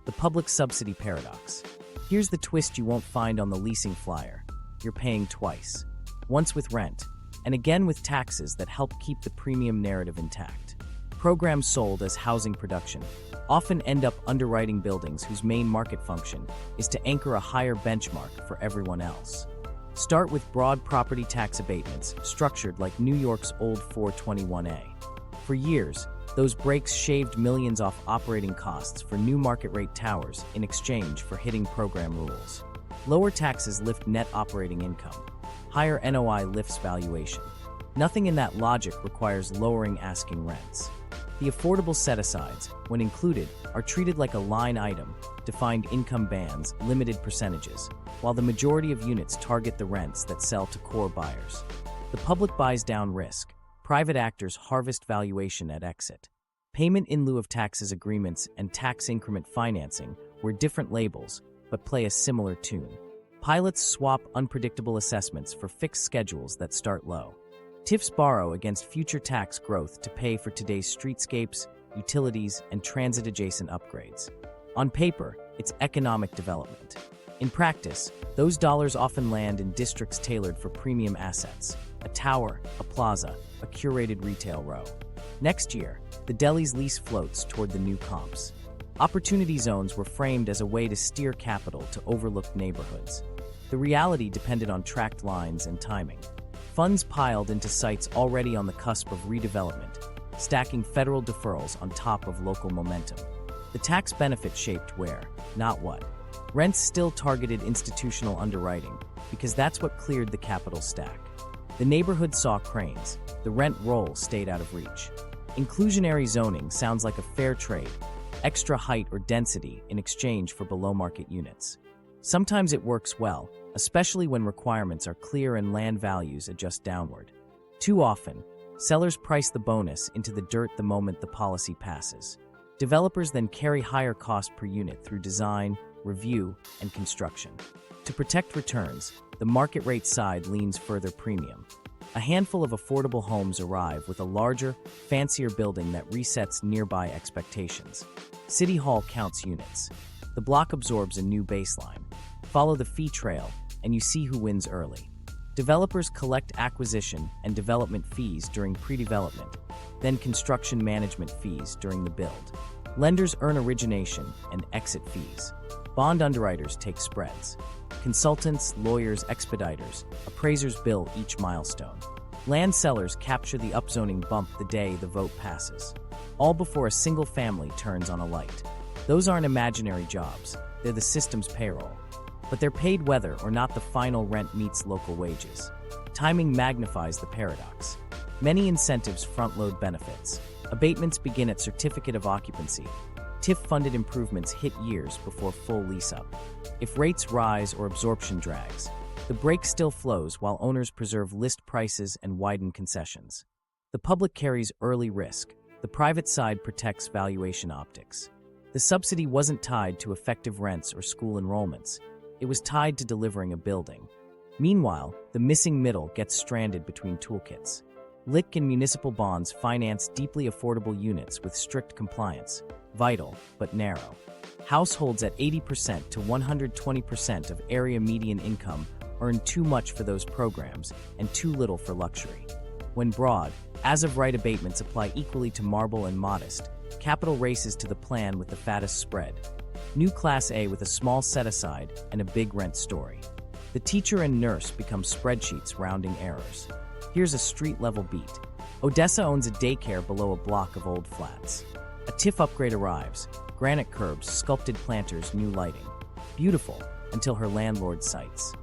[SPEAKER 1] The public subsidy paradox. Here's the twist you won't find on the leasing flyer. You're paying twice. Once with rent, and again with taxes that help keep the premium narrative intact. Programs sold as housing production often end up underwriting buildings whose main market function is to anchor a higher benchmark for everyone else. Start with broad property tax abatements structured like New York's old 421A. For years, those breaks shaved millions off operating costs for new market rate towers in exchange for hitting program rules. Lower taxes lift net operating income. Higher NOI lifts valuation. Nothing in that logic requires lowering asking rents. The affordable set-asides, when included, are treated like a line item, defined income bands, limited percentages, while the majority of units target the rents that sell to core buyers. The public buys down risk. Private actors harvest valuation at exit. Payment in lieu of taxes agreements and tax increment financing wear different labels, but play a similar tune. Pilots swap unpredictable assessments for fixed schedules that start low. TIFs borrow against future tax growth to pay for today's streetscapes, utilities, and transit-adjacent upgrades. On paper, it's economic development. In practice, those dollars often land in districts tailored for premium assets: a tower, a plaza, a curated retail row. Next year, the Delhi's lease floats toward the new comps. Opportunity zones were framed as a way to steer capital to overlooked neighborhoods. The reality depended on tracked lines and timing. Funds piled into sites already on the cusp of redevelopment, stacking federal deferrals on top of local momentum. The tax benefit shaped where, not what. Rents still targeted institutional underwriting, because that's what cleared the capital stack. The neighborhood saw cranes, the rent roll stayed out of reach. Inclusionary zoning sounds like a fair trade, extra height or density in exchange for below-market units. Sometimes it works well, especially when requirements are clear and land values adjust downward. Too often, sellers price the bonus into the dirt the moment the policy passes. Developers then carry higher cost per unit through design, review, and construction. To protect returns, the market rate side leans further premium. A handful of affordable homes arrive with a larger, fancier building that resets nearby expectations. City Hall counts units. The block absorbs a new baseline. Follow the fee trail, and you see who wins early. Developers collect acquisition and development fees during pre-development, then construction management fees during the build. Lenders earn origination and exit fees. Bond underwriters take spreads. Consultants, lawyers, expediters, appraisers bill each milestone. Land sellers capture the upzoning bump the day the vote passes. All before a single family turns on a light. Those aren't imaginary jobs, they're the system's payroll. But they're paid whether or not the final rent meets local wages. Timing magnifies the paradox. Many incentives front-load benefits. Abatements begin at certificate of occupancy. TIF-funded improvements hit years before full lease-up. If rates rise or absorption drags, the brake still flows while owners preserve list prices and widen concessions. The public carries early risk. The private side protects valuation optics. The subsidy wasn't tied to effective rents or school enrollments. It was tied to delivering a building. Meanwhile, the missing middle gets stranded between toolkits. LIC and municipal bonds finance deeply affordable units with strict compliance, vital but narrow. Households at 80% to 120% of area median income earn too much for those programs and too little for luxury. When broad, as-of-right abatements apply equally to marble and modest, capital races to the plan with the fattest spread. New Class A with a small set-aside and a big rent story. The teacher and nurse become spreadsheets rounding errors. Here's a street-level beat. Odessa owns a daycare below a block of old flats. A TIF upgrade arrives. Granite curbs, sculpted planters, new lighting. Beautiful, until her landlord cites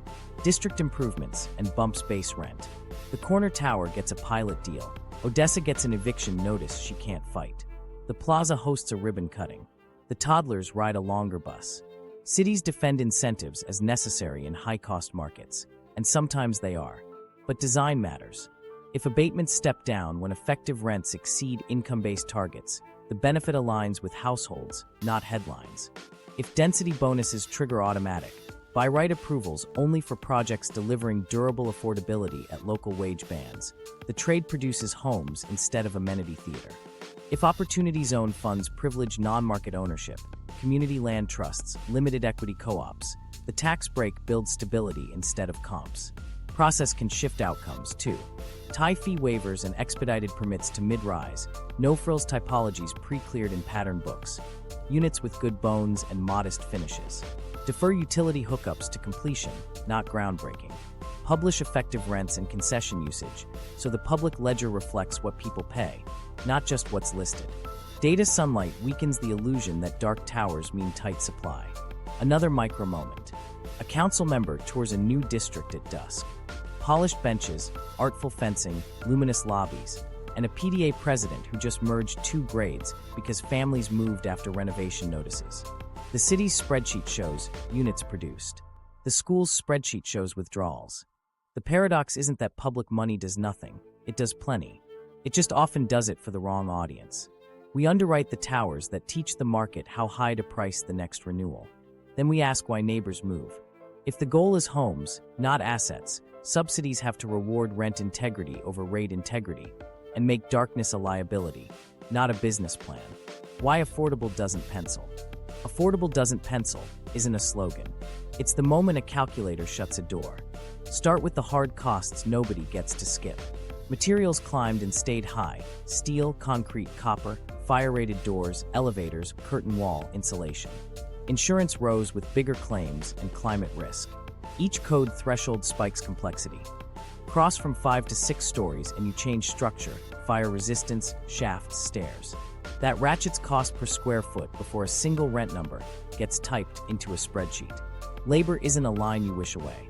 [SPEAKER 1] district improvements and bumps base rent. The corner tower gets a pilot deal. Odessa gets an eviction notice she can't fight. The plaza hosts a ribbon cutting. The toddlers ride a longer bus. Cities defend incentives as necessary in high-cost markets, and sometimes they are. But design matters. If abatements step down when effective rents exceed income-based targets, the benefit aligns with households, not headlines. If density bonuses trigger automatic, by right approvals only for projects delivering durable affordability at local wage bands, the trade produces homes instead of amenity theater. If Opportunity Zone funds privilege non-market ownership, community land trusts, limited equity co-ops, the tax break builds stability instead of comps. Process can shift outcomes, too. Tie fee waivers and expedited permits to mid-rise, no-frills typologies pre-cleared in pattern books. Units with good bones and modest finishes. Defer utility hookups to completion, not groundbreaking. Publish effective rents and concession usage, so the public ledger reflects what people pay, not just what's listed. Data sunlight weakens the illusion that dark towers mean tight supply. Another micro moment. A council member tours a new district at dusk. Polished benches, artful fencing, luminous lobbies, and a PDA president who just merged 2 grades because families moved after renovation notices. The city's spreadsheet shows units produced. The school's spreadsheet shows withdrawals. The paradox isn't that public money does nothing, it does plenty. It just often does it for the wrong audience. We underwrite the towers that teach the market how high to price the next renewal. Then we ask why neighbors move. If the goal is homes, not assets, subsidies have to reward rent integrity over rate integrity and make darkness a liability, not a business plan. Why affordable doesn't pencil? Affordable doesn't pencil isn't a slogan. It's the moment a calculator shuts a door. Start with the hard costs nobody gets to skip. Materials climbed and stayed high: steel, concrete, copper, fire-rated doors, elevators, curtain wall, insulation. Insurance rose with bigger claims and climate risk. Each code threshold spikes complexity. Cross from 5 to 6 stories and you change structure, fire resistance, shafts, stairs. That ratchets cost per square foot before a single rent number gets typed into a spreadsheet. Labor isn't a line you wish away.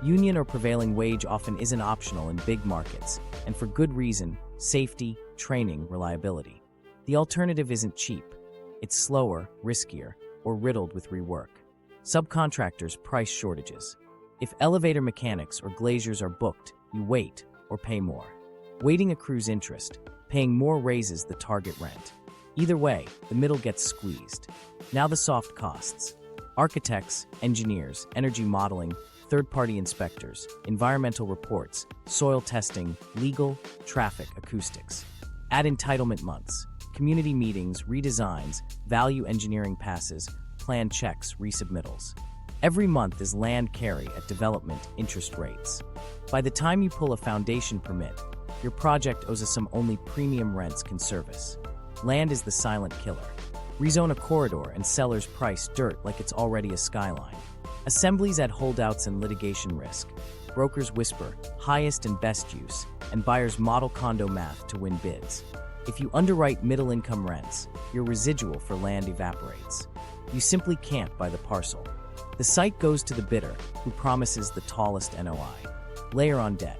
[SPEAKER 1] Union or prevailing wage often isn't optional in big markets, and for good reason: safety, training, reliability. The alternative isn't cheap. It's slower, riskier, or riddled with rework. Subcontractors, price shortages. If elevator mechanics or glaziers are booked, you wait or pay more. Waiting accrues interest. Paying more raises the target rent. Either way, the middle gets squeezed. Now the soft costs. Architects, engineers, energy modeling, third-party inspectors, environmental reports, soil testing, legal, traffic, acoustics. Add entitlement months, community meetings, redesigns, value engineering passes, plan checks, resubmittals. Every month is land carry at development interest rates. By the time you pull a foundation permit, your project owes a sum only premium rents can service. Land is the silent killer. Rezone a corridor and sellers price dirt like it's already a skyline. Assemblies add holdouts and litigation risk. Brokers whisper highest and best use, and buyers model condo math to win bids. If you underwrite middle-income rents, your residual for land evaporates. You simply can't buy the parcel. The site goes to the bidder, who promises the tallest NOI. Layer on debt.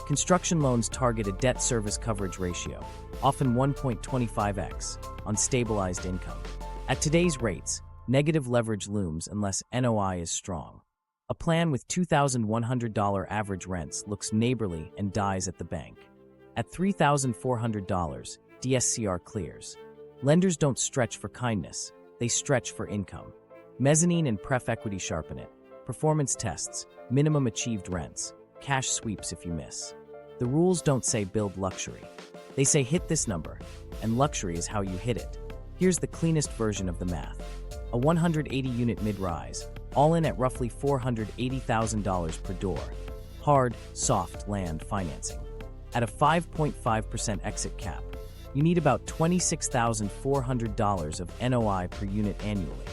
[SPEAKER 1] Construction loans target a debt service coverage ratio, often 1.25x, on stabilized income. At today's rates, negative leverage looms unless NOI is strong. A plan with $2,100 average rents looks neighborly and dies at the bank. At $3,400, DSCR clears. Lenders don't stretch for kindness, they stretch for income. Mezzanine and pref equity sharpen it. Performance tests, minimum achieved rents, cash sweeps if you miss. The rules don't say build luxury. They say hit this number, and luxury is how you hit it. Here's the cleanest version of the math. A 180-unit mid-rise, all in at roughly $480,000 per door. Hard, soft land financing. At a 5.5% exit cap, you need about $26,400 of NOI per unit annually.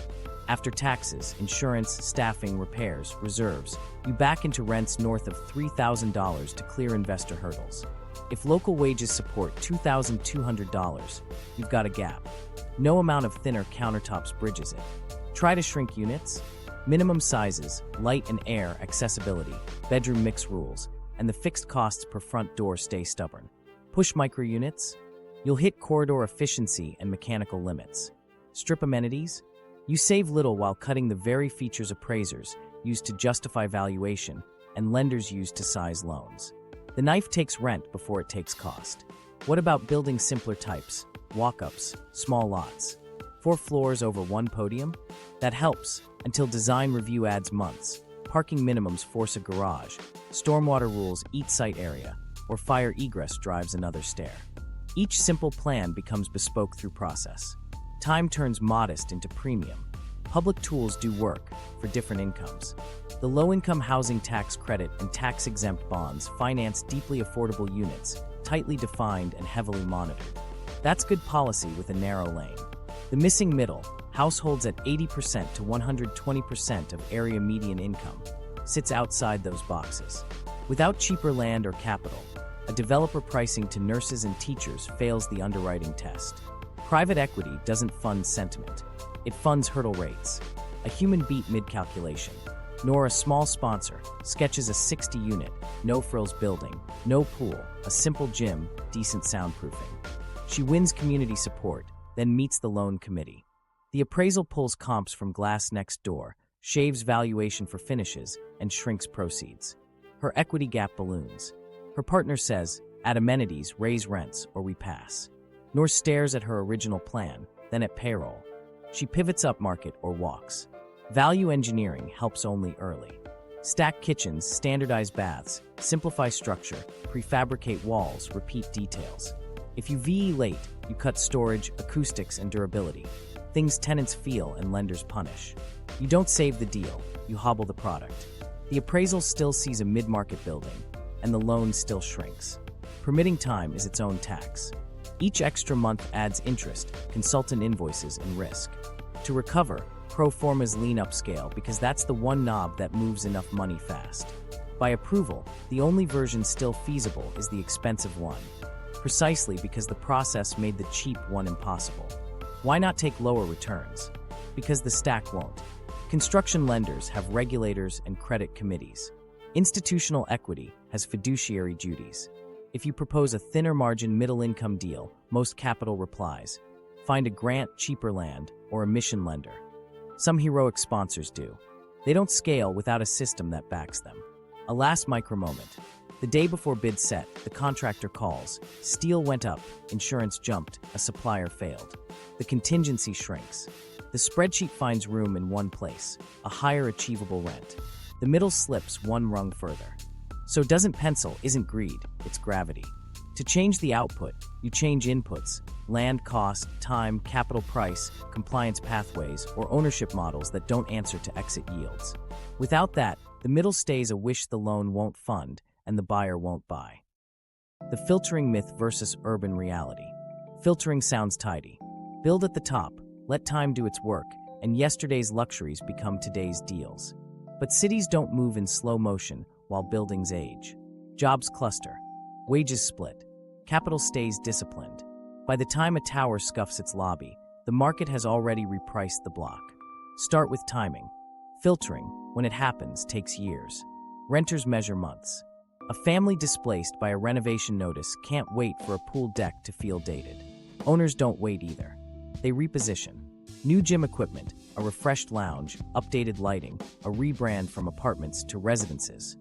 [SPEAKER 1] After taxes, insurance, staffing, repairs, reserves, you back into rents north of $3,000 to clear investor hurdles. If local wages support $2,200, you've got a gap. No amount of thinner countertops bridges it. Try to shrink units. Minimum sizes, light and air accessibility, bedroom mix rules, and the fixed costs per front door stay stubborn. Push micro units. You'll hit corridor efficiency and mechanical limits. Strip amenities. You save little while cutting the very features appraisers use to justify valuation and lenders use to size loans. The knife takes rent before it takes cost. What about building simpler types, walk-ups, small lots? 4 floors over 1 podium? That helps, until design review adds months. Parking minimums force a garage. Stormwater rules eat site area, or fire egress drives another stair. Each simple plan becomes bespoke through process. Time turns modest into premium. Public tools do work for different incomes. The low-income housing tax credit and tax-exempt bonds finance deeply affordable units, tightly defined and heavily monitored. That's good policy with a narrow lane. The missing middle, households at 80% to 120% of area median income, sits outside those boxes. Without cheaper land or capital, a developer pricing to nurses and teachers fails the underwriting test. Private equity doesn't fund sentiment. It funds hurdle rates. A human beat mid-calculation. Nor a small sponsor sketches a 60-unit, no-frills building, no pool, a simple gym, decent soundproofing. She wins community support, then meets the loan committee. The appraisal pulls comps from glass next door, shaves valuation for finishes, and shrinks proceeds. Her equity gap balloons. Her partner says, at Amenities, raise rents or we pass. Nor stares at her original plan, then at payroll. She pivots upmarket or walks. Value engineering helps only early. Stack kitchens, standardize baths, simplify structure, prefabricate walls, repeat details. If you VE late, you cut storage, acoustics, and durability. Things tenants feel and lenders punish. You don't save the deal, you hobble the product. The appraisal still sees a mid-market building, and the loan still shrinks. Permitting time is its own tax. Each extra month adds interest, consultant invoices, and risk. To recover, pro formas lean upscale because that's the one knob that moves enough money fast. By approval, the only version still feasible is the expensive one, precisely because the process made the cheap one impossible. Why not take lower returns? Because the stack won't. Construction lenders have regulators and credit committees. Institutional equity has fiduciary duties. If you propose a thinner margin middle-income deal, most capital replies, find a grant, cheaper land, or a mission lender. Some heroic sponsors do. They don't scale without a system that backs them. A last micro moment. The day before bid set, the contractor calls. Steel went up, insurance jumped, a supplier failed. The contingency shrinks. The spreadsheet finds room in one place, a higher achievable rent. The middle slips one rung further. So doesn't pencil isn't greed, it's gravity. To change the output, you change inputs, land cost, time, capital price, compliance pathways, or ownership models that don't answer to exit yields. Without that, the middle stays a wish the loan won't fund and the buyer won't buy. The filtering myth versus urban reality. Filtering sounds tidy. Build at the top, let time do its work, and yesterday's luxuries become today's deals. But cities don't move in slow motion while buildings age. Jobs cluster. Wages split. Capital stays disciplined. By the time a tower scuffs its lobby, the market has already repriced the block. Start with timing. Filtering, when it happens, takes years. Renters measure months. A family displaced by a renovation notice can't wait for a pool deck to feel dated. Owners don't wait either. They reposition. New gym equipment, a refreshed lounge, updated lighting, a rebrand from apartments to residences.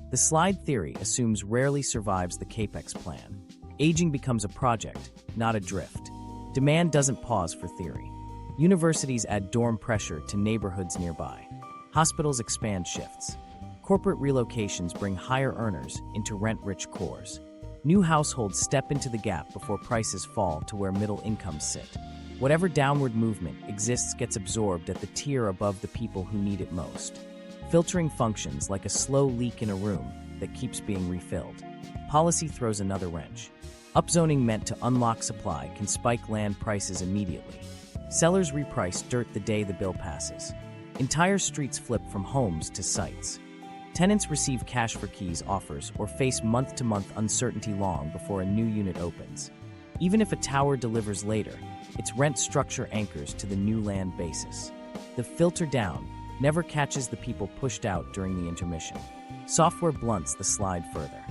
[SPEAKER 1] The slide theory assumes rarely survives the capex plan. Aging becomes a project, not a drift. Demand doesn't pause for theory. Universities add dorm pressure to neighborhoods nearby. Hospitals expand shifts. Corporate relocations bring higher earners into rent-rich cores. New households step into the gap before prices fall to where middle incomes sit. Whatever downward movement exists gets absorbed at the tier above the people who need it most. Filtering functions like a slow leak in a room that keeps being refilled. Policy throws another wrench. Upzoning meant to unlock supply can spike land prices immediately. Sellers reprice dirt the day the bill passes. Entire streets flip from homes to sites. Tenants receive cash for keys offers or face month-to-month uncertainty long before a new unit opens. Even if a tower delivers later, its rent structure anchors to the new land basis. The filter down never catches the people pushed out during the intermission. Software blunts the slide further.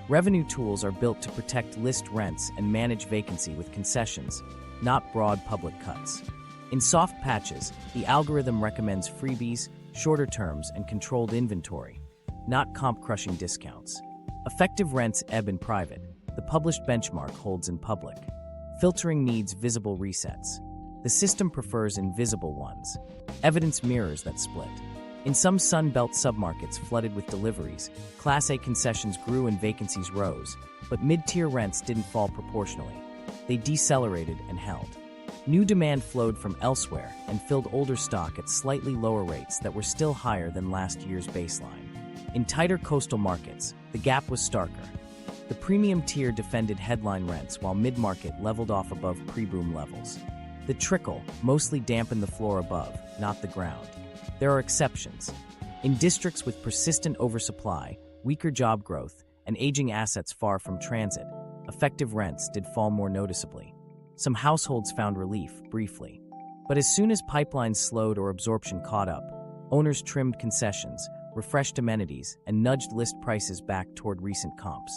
[SPEAKER 1] Revenue tools are built to protect list rents and manage vacancy with concessions, not broad public cuts. In soft patches, the algorithm recommends freebies, shorter terms, and controlled inventory, not comp-crushing discounts. Effective rents ebb in private. The published benchmark holds in public. Filtering needs visible resets. The system prefers invisible ones. Evidence mirrors that split. In some Sun Belt submarkets flooded with deliveries, Class A concessions grew and vacancies rose, but mid-tier rents didn't fall proportionally. they decelerated and held. New demand flowed from elsewhere and filled older stock at slightly lower rates that were still higher than last year's baseline. In tighter coastal markets, the gap was starker. The premium tier defended headline rents while mid-market leveled off above pre-boom levels. The trickle mostly dampened the floor above, not the ground. There are exceptions. In districts with persistent oversupply, weaker job growth, and aging assets far from transit, effective rents did fall more noticeably. Some households found relief, briefly. But as soon as pipelines slowed or absorption caught up, owners trimmed concessions, refreshed amenities, and nudged list prices back toward recent comps.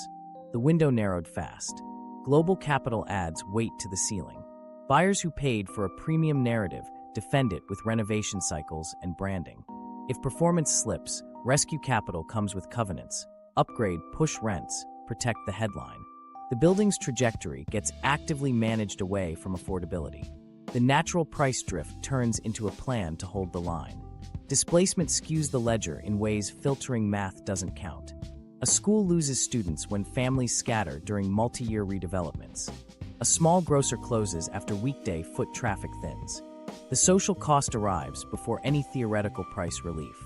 [SPEAKER 1] The window narrowed fast. Global capital adds weight to the ceiling. Buyers who paid for a premium narrative defend it with renovation cycles and branding. If performance slips, rescue capital comes with covenants. Upgrade, push rents, protect the headline. The building's trajectory gets actively managed away from affordability. The natural price drift turns into a plan to hold the line. Displacement skews the ledger in ways filtering math doesn't count. A school loses students when families scatter during multi-year redevelopments. A small grocer closes after weekday foot traffic thins. The social cost arrives before any theoretical price relief.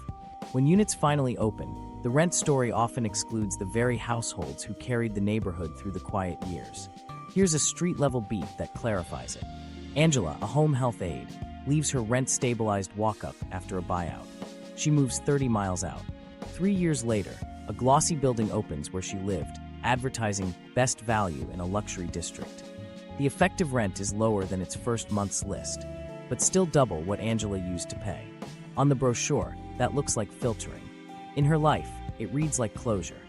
[SPEAKER 1] When units finally open, the rent story often excludes the very households who carried the neighborhood through the quiet years. Here's a street-level beat that clarifies it. Angela, a home health aide, leaves her rent-stabilized walk-up after a buyout. She moves 30 miles out. 3 years later, a glossy building opens where she lived, advertising best value in a luxury district. The effective rent is lower than its first month's list, but still double what Angela used to pay. On the brochure, that looks like filtering. In her life, it reads like closure.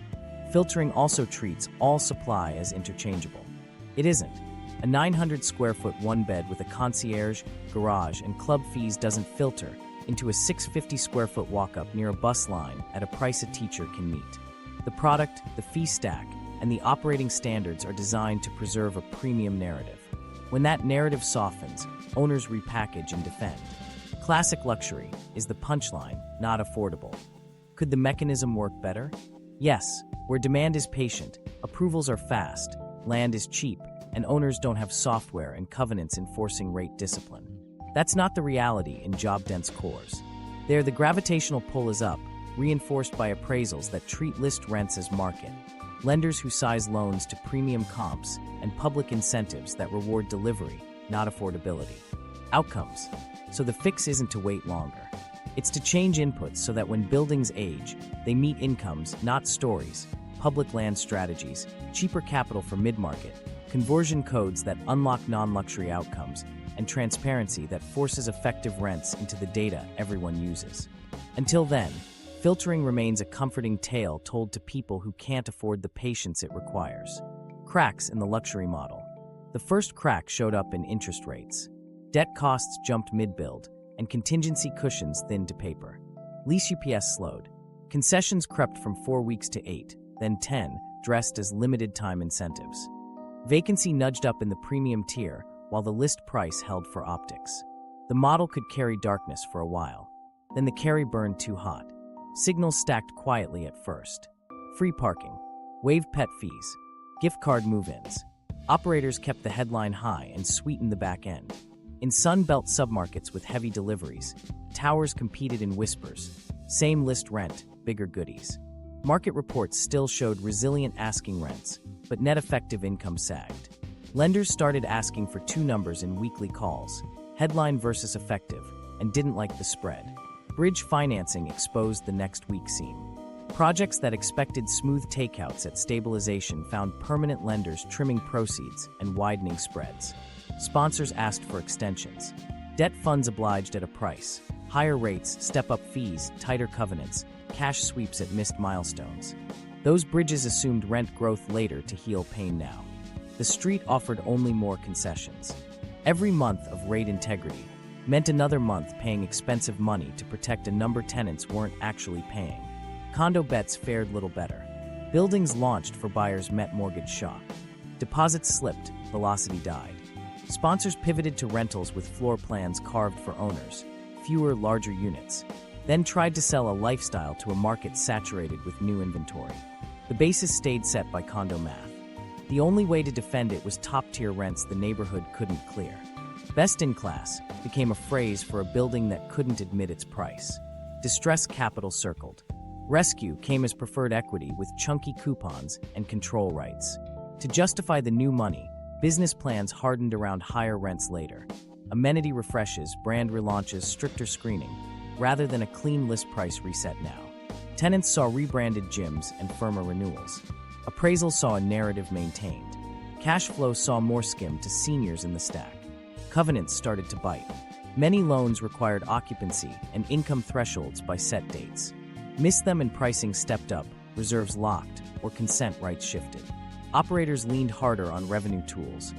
[SPEAKER 1] Filtering also treats all supply as interchangeable. It isn't. A 900 square foot one-bed with a concierge, garage, and club fees doesn't filter into a 650 square foot walk-up near a bus line at a price a teacher can meet. The product, the fee stack, and the operating standards are designed to preserve a premium narrative. When that narrative softens, owners repackage and defend. Classic luxury is the punchline, not affordable. Could the mechanism work better? Yes, where demand is patient, approvals are fast, land is cheap, and owners don't have software and covenants enforcing rate discipline. That's not the reality in job-dense cores. There, the gravitational pull is up, reinforced by appraisals that treat list rents as market, lenders who size loans to premium comps, and public incentives that reward delivery, not affordability. Outcomes. So the fix isn't to wait longer. It's to change inputs so that when buildings age, they meet incomes, not stories, public land strategies, cheaper capital for mid-market, conversion codes that unlock non-luxury outcomes, and transparency that forces effective rents into the data everyone uses. Until then, filtering remains a comforting tale told to people who can't afford the patience it requires. Cracks in the luxury model. The first crack showed up in interest rates. Debt costs jumped mid-build, and contingency cushions thinned to paper. Lease UPS slowed. Concessions crept from 4 weeks to 8, then 10, dressed as limited-time incentives. Vacancy nudged up in the premium tier, while the list price held for optics. The model could carry darkness for a while. Then the carry burned too hot. Signals stacked quietly at first. Free parking, waived pet fees, gift card move-ins. Operators kept the headline high and sweetened the back end. In Sun Belt submarkets with heavy deliveries, towers competed in whispers. Same list rent, bigger goodies. Market reports still showed resilient asking rents, but net effective income sagged. Lenders started asking for two numbers in weekly calls, headline versus effective, and didn't like the spread. Bridge financing exposed the next weak seam. Projects that expected smooth takeouts at stabilization found permanent lenders trimming proceeds and widening spreads. Sponsors asked for extensions. Debt funds obliged at a price. Higher rates, step-up fees, tighter covenants, cash sweeps at missed milestones. Those bridges assumed rent growth later to heal pain now. The street offered only more concessions. Every month of rate integrity meant another month paying expensive money to protect a number tenants weren't actually paying. Condo bets fared little better. Buildings launched for buyers met mortgage shock. Deposits slipped, velocity died. Sponsors pivoted to rentals with floor plans carved for owners, fewer, larger units, then tried to sell a lifestyle to a market saturated with new inventory. The basis stayed set by condo math. The only way to defend it was top-tier rents the neighborhood couldn't clear. Best in class became a phrase for a building that couldn't admit its price. Distress capital circled. Rescue came as preferred equity with chunky coupons and control rights. To justify the new money, business plans hardened around higher rents later. Amenity refreshes, brand relaunches, stricter screening, rather than a clean list price reset now. Tenants saw rebranded gyms and firmer renewals. Appraisals saw a narrative maintained. Cash flow saw more skim to seniors in the stack. Covenants started to bite. Many loans required occupancy and income thresholds by set dates. Missed them and pricing stepped up, reserves locked, or consent rights shifted. Operators leaned harder on revenue tools.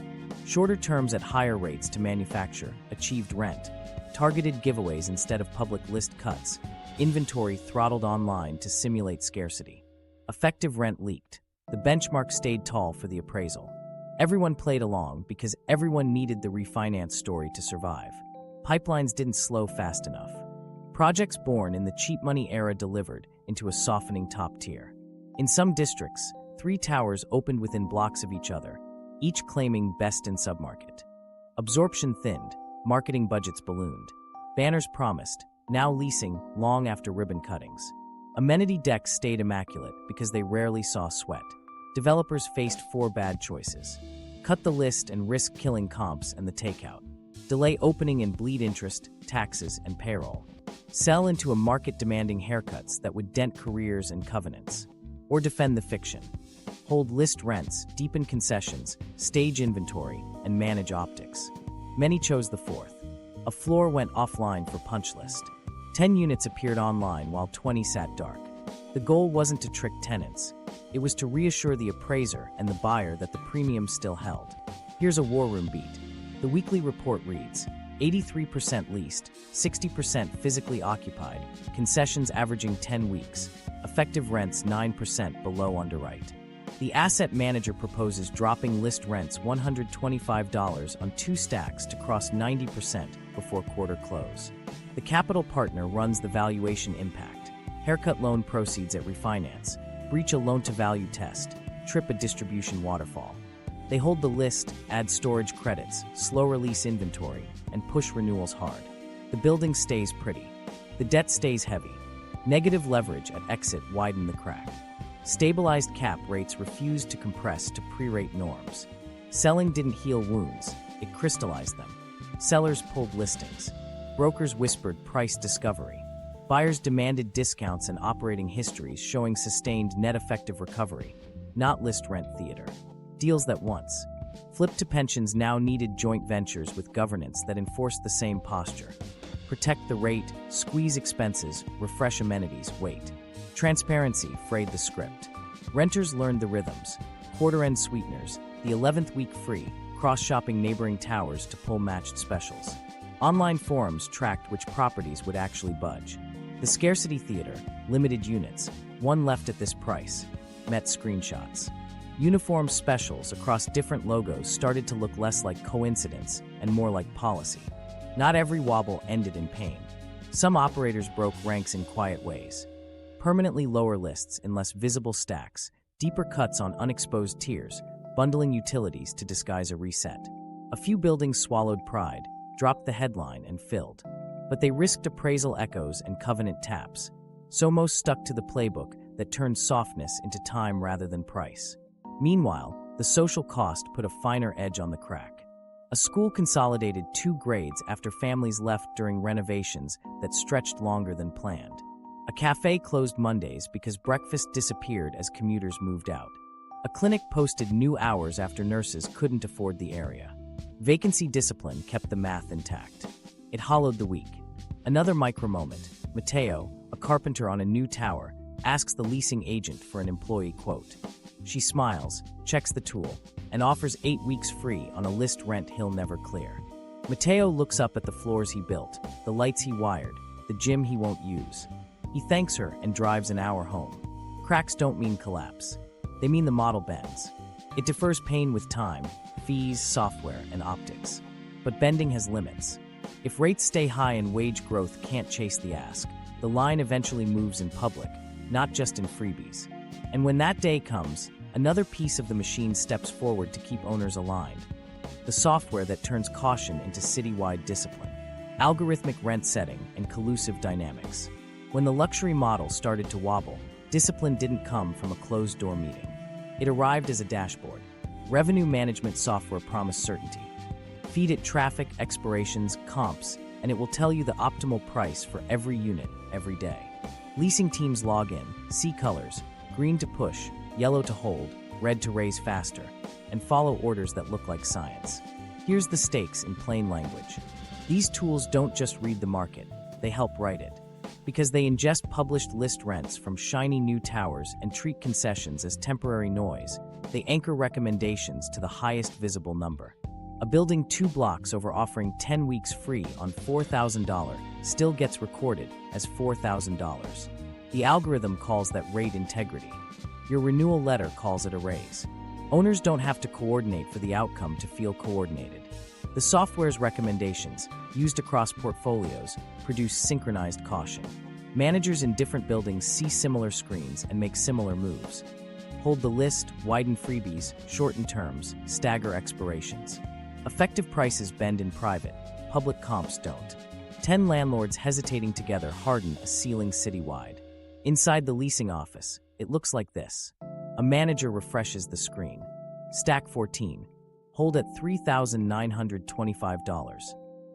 [SPEAKER 1] Shorter terms at higher rates to manufacture achieved rent. Targeted giveaways instead of public list cuts. Inventory throttled online to simulate scarcity. Effective rent leaked. The benchmark stayed tall for the appraisal. Everyone played along because everyone needed the refinance story to survive. Pipelines didn't slow fast enough. Projects born in the cheap money era delivered into a softening top tier. In some districts, 3 towers opened within blocks of each other, each claiming best in submarket. Absorption thinned, marketing budgets ballooned. Banners promised, now leasing long after ribbon cuttings. Amenity decks stayed immaculate because they rarely saw sweat. Developers faced 4 bad choices. Cut the list and risk killing comps and the takeout. Delay opening and bleed interest, taxes, and payroll. Sell into a market demanding haircuts that would dent careers and covenants. Or defend the fiction. Hold list rents, deepen concessions, stage inventory, and manage optics. Many chose the 4th. A floor went offline for punch list. 10 units appeared online while 20 sat dark. The goal wasn't to trick tenants. It was to reassure the appraiser and the buyer that the premium still held. Here's a war room beat. The weekly report reads, 83% leased, 60% physically occupied, concessions averaging 10 weeks, effective rents 9% below underwrite. The asset manager proposes dropping list rents $125 on 2 stacks to cross 90% before quarter close. The capital partner runs the valuation impact. Haircut loan proceeds at refinance, breach a loan-to-value test, trip a distribution waterfall. They hold the list, add storage credits, slow release inventory, and push renewals hard. The building stays pretty. The debt stays heavy. Negative leverage at exit widen the crack. Stabilized cap rates refused to compress to pre-rate norms. Selling didn't heal wounds, it crystallized them. Sellers pulled listings. Brokers whispered price discovery. Buyers demanded discounts and operating histories showing sustained net effective recovery, not list rent theater. Deals that once flipped to pensions now needed joint ventures with governance that enforced the same posture. Protect the rate, squeeze expenses, refresh amenities, wait. Transparency frayed the script. Renters learned the rhythms, quarter-end sweeteners, the 11th week free, cross-shopping neighboring towers to pull matched specials. Online forums tracked which properties would actually budge. The scarcity theater, limited units, 1 left at this price, met screenshots. Uniform specials across different logos started to look less like coincidence and more like policy. Not every wobble ended in pain. Some operators broke ranks in quiet ways. Permanently lower lists in less visible stacks, deeper cuts on unexposed tiers, bundling utilities to disguise a reset. A few buildings swallowed pride, dropped the headline and filled. But they risked appraisal echoes and covenant taps. So most stuck to the playbook that turned softness into time rather than price. Meanwhile, the social cost put a finer edge on the crack. A school consolidated 2 grades after families left during renovations that stretched longer than planned. A cafe closed Mondays because breakfast disappeared as commuters moved out. A clinic posted new hours after nurses couldn't afford the area. Vacancy discipline kept the math intact. It hollowed the week. Another micro-moment. Mateo, a carpenter on a new tower, asks the leasing agent for an employee quote. She smiles, checks the tool, and offers 8 weeks free on a list rent he'll never clear. Mateo looks up at the floors he built, the lights he wired, the gym he won't use. He thanks her and drives an hour home. Cracks don't mean collapse. They mean the model bends. It defers pain with time, fees, software, and optics. But bending has limits. If rates stay high and wage growth can't chase the ask, the line eventually moves in public, not just in freebies. And when that day comes, Another piece of the machine steps forward to keep owners aligned. The software that turns caution into citywide discipline. Algorithmic rent setting and collusive dynamics. When the luxury model started to wobble, discipline didn't come from a closed-door meeting. It arrived as a dashboard. Revenue management software promised certainty. Feed it traffic, expirations, comps, and it will tell you the optimal price for every unit, every day. Leasing teams log in, see colors, green to push, yellow to hold, red to raise faster, and follow orders that look like science. Here's the stakes in plain language. These tools don't just read the market, they help write it. Because they ingest published list rents from shiny new towers and treat concessions as temporary noise, they anchor recommendations to the highest visible number. A building 2 blocks over offering 10 weeks free on $4,000 still gets recorded as $4,000. The algorithm calls that rate integrity. Your renewal letter calls it a raise. Owners don't have to coordinate for the outcome to feel coordinated. The software's recommendations, used across portfolios, produce synchronized caution. Managers in different buildings see similar screens and make similar moves. Hold the list, widen freebies, shorten terms, stagger expirations. Effective prices bend in private, public comps don't. 10 landlords hesitating together harden a ceiling citywide. Inside the leasing office, it looks like this. A manager refreshes the screen. Stack 14. Hold at $3,925.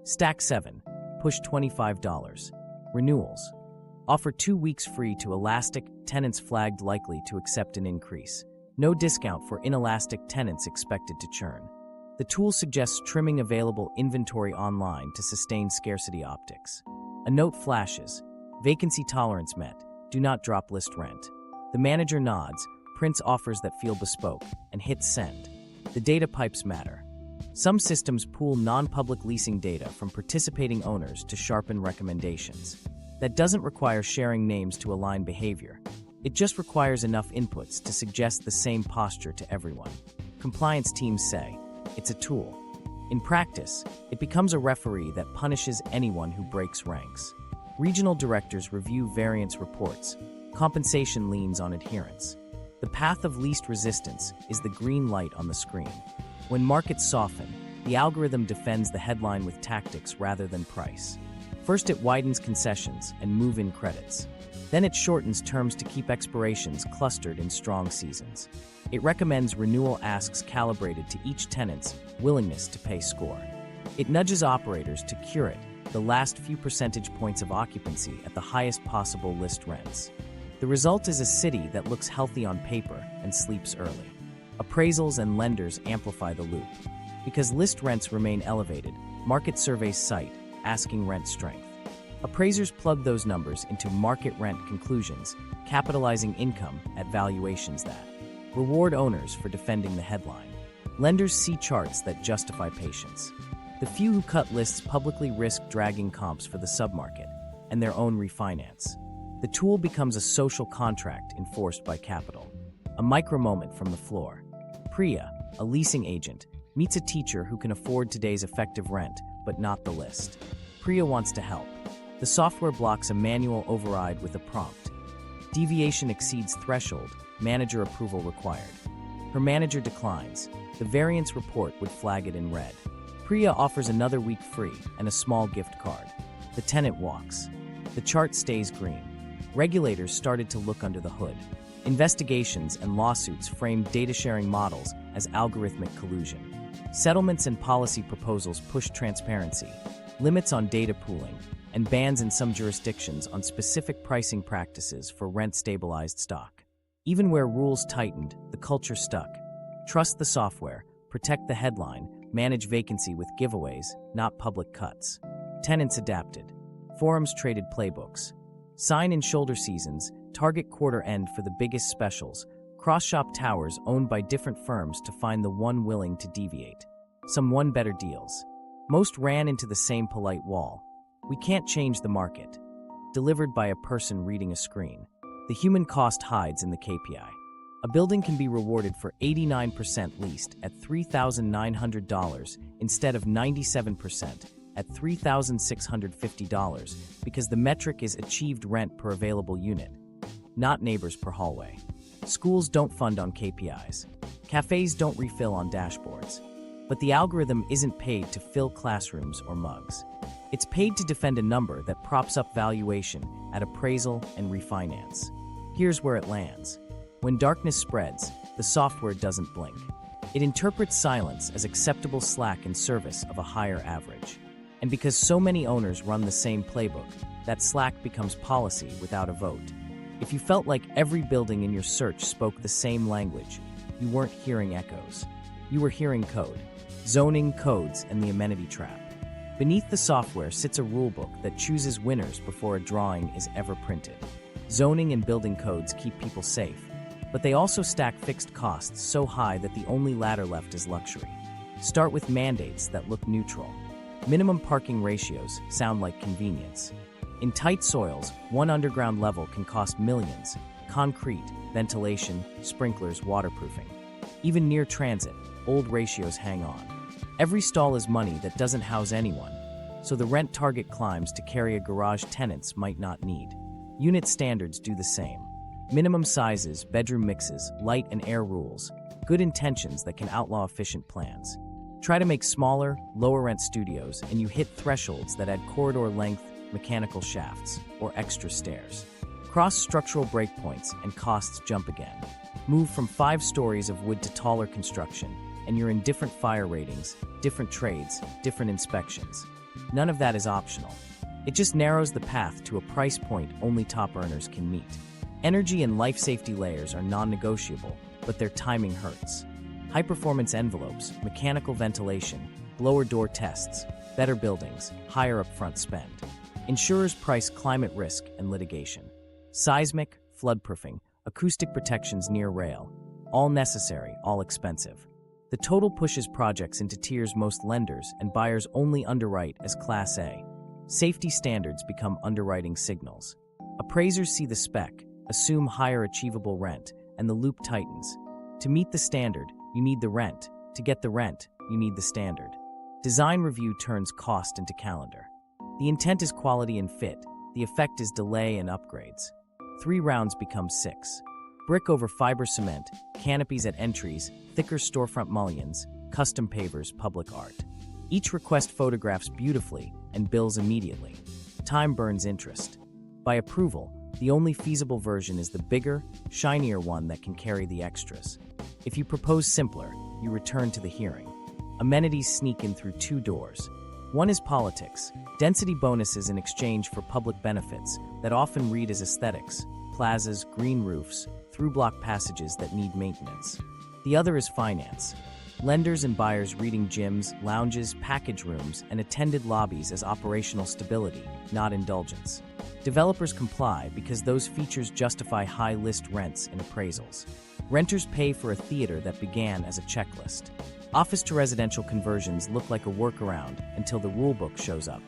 [SPEAKER 1] Stack 7. Push $25. Renewals. Offer 2 weeks free to elastic tenants flagged likely to accept an increase. No discount for inelastic tenants expected to churn. The tool suggests trimming available inventory online to sustain scarcity optics. A note flashes. Vacancy tolerance met. Do not drop list rent. The manager nods, prints offers that feel bespoke, and hits send. The data pipes matter. Some systems pool non-public leasing data from participating owners to sharpen recommendations. That doesn't require sharing names to align behavior. It just requires enough inputs to suggest the same posture to everyone. Compliance teams say, it's a tool. In practice, it becomes a referee that punishes anyone who breaks ranks. Regional directors review variance reports. Compensation leans on adherence. The path of least resistance is the green light on the screen. When markets soften, the algorithm defends the headline with tactics rather than price. First, it widens concessions and move-in credits. Then it shortens terms to keep expirations clustered in strong seasons. It recommends renewal asks calibrated to each tenant's willingness to pay score. It nudges operators to curate the last few percentage points of occupancy at the highest possible list rents. The result is a city that looks healthy on paper and sleeps early. Appraisals and lenders amplify the loop. Because list rents remain elevated, market surveys cite asking rent strength. Appraisers plug those numbers into market rent conclusions, capitalizing income at valuations that reward owners for defending the headline. Lenders see charts that justify patience. The few who cut lists publicly risk dragging comps for the submarket and their own refinance. The tool becomes a social contract enforced by capital. A micro-moment from the floor. Priya, a leasing agent, meets a teacher who can afford today's effective rent, but not the list. Priya wants to help. The software blocks a manual override with a prompt. Deviation exceeds threshold, manager approval required. Her manager declines. The variance report would flag it in red. Priya offers another week free and a small gift card. The tenant walks. The chart stays green. Regulators started to look under the hood. Investigations and lawsuits framed data-sharing models as algorithmic collusion. Settlements and policy proposals push transparency, limits on data pooling, and bans in some jurisdictions on specific pricing practices for rent-stabilized stock. Even where rules tightened, the culture stuck. Trust the software, protect the headline, manage vacancy with giveaways, not public cuts. Tenants adapted. Forums traded playbooks. Sign in shoulder seasons, target quarter end for the biggest specials, cross-shop towers owned by different firms to find the one willing to deviate. Some won better deals. Most ran into the same polite wall. We can't change the market. Delivered by a person reading a screen. The human cost hides in the KPI. A building can be rewarded for 89% leased at $3,900 instead of 97% at $3,650 because the metric is achieved rent per available unit, not neighbors per hallway. Schools don't fund on KPIs. Cafes don't refill on dashboards. But the algorithm isn't paid to fill classrooms or mugs. It's paid to defend a number that props up valuation at appraisal and refinance. Here's where it lands. When darkness spreads, the software doesn't blink. It interprets silence as acceptable slack in service of a higher average. And because so many owners run the same playbook, that slack becomes policy without a vote. If you felt like every building in your search spoke the same language, you weren't hearing echoes. You were hearing code, zoning, codes, and the amenity trap. Beneath the software sits a rulebook that chooses winners before a drawing is ever printed. Zoning and building codes keep people safe, but they also stack fixed costs so high that the only ladder left is luxury. Start with mandates that look neutral. Minimum parking ratios sound like convenience. In tight soils, one underground level can cost millions. Concrete, ventilation, sprinklers, waterproofing. Even near transit, old ratios hang on. Every stall is money that doesn't house anyone, so the rent target climbs to carry a garage tenants might not need. Unit standards do the same. Minimum sizes, bedroom mixes, light and air rules. Good intentions that can outlaw efficient plans. Try to make smaller, lower-rent studios, and you hit thresholds that add corridor length, mechanical shafts, or extra stairs. Cross structural breakpoints and costs jump again. Move from 5 stories of wood to taller construction, and you're in different fire ratings, different trades, different inspections. None of that is optional. It just narrows the path to a price point only top earners can meet. Energy and life safety layers are non-negotiable, but their timing hurts. High-performance envelopes, mechanical ventilation, blower door tests, better buildings, higher upfront spend. Insurers price climate risk and litigation. Seismic, floodproofing, acoustic protections near rail. All necessary, all expensive. The total pushes projects into tiers most lenders and buyers only underwrite as Class A. Safety standards become underwriting signals. Appraisers see the spec, assume higher achievable rent, and the loop tightens. To meet the standard, you need the rent. To get the rent, you need the standard. Design review turns cost into calendar. The intent is quality and fit. The effect is delay and upgrades. 3 rounds become 6. Brick over fiber cement, canopies at entries, thicker storefront mullions, custom pavers, public art. Each request photographs beautifully and bills immediately. Time burns interest. By approval, the only feasible version is the bigger, shinier one that can carry the extras. If you propose simpler, you return to the hearing. Amenities sneak in through 2 doors. One is politics, density bonuses in exchange for public benefits that often read as aesthetics, plazas, green roofs, through-block passages that need maintenance. The other is finance. Lenders and buyers reading gyms, lounges, package rooms, and attended lobbies as operational stability, not indulgence. Developers comply because those features justify high list rents in appraisals. Renters pay for a theater that began as a checklist. Office-to-residential conversions look like a workaround until the rulebook shows up.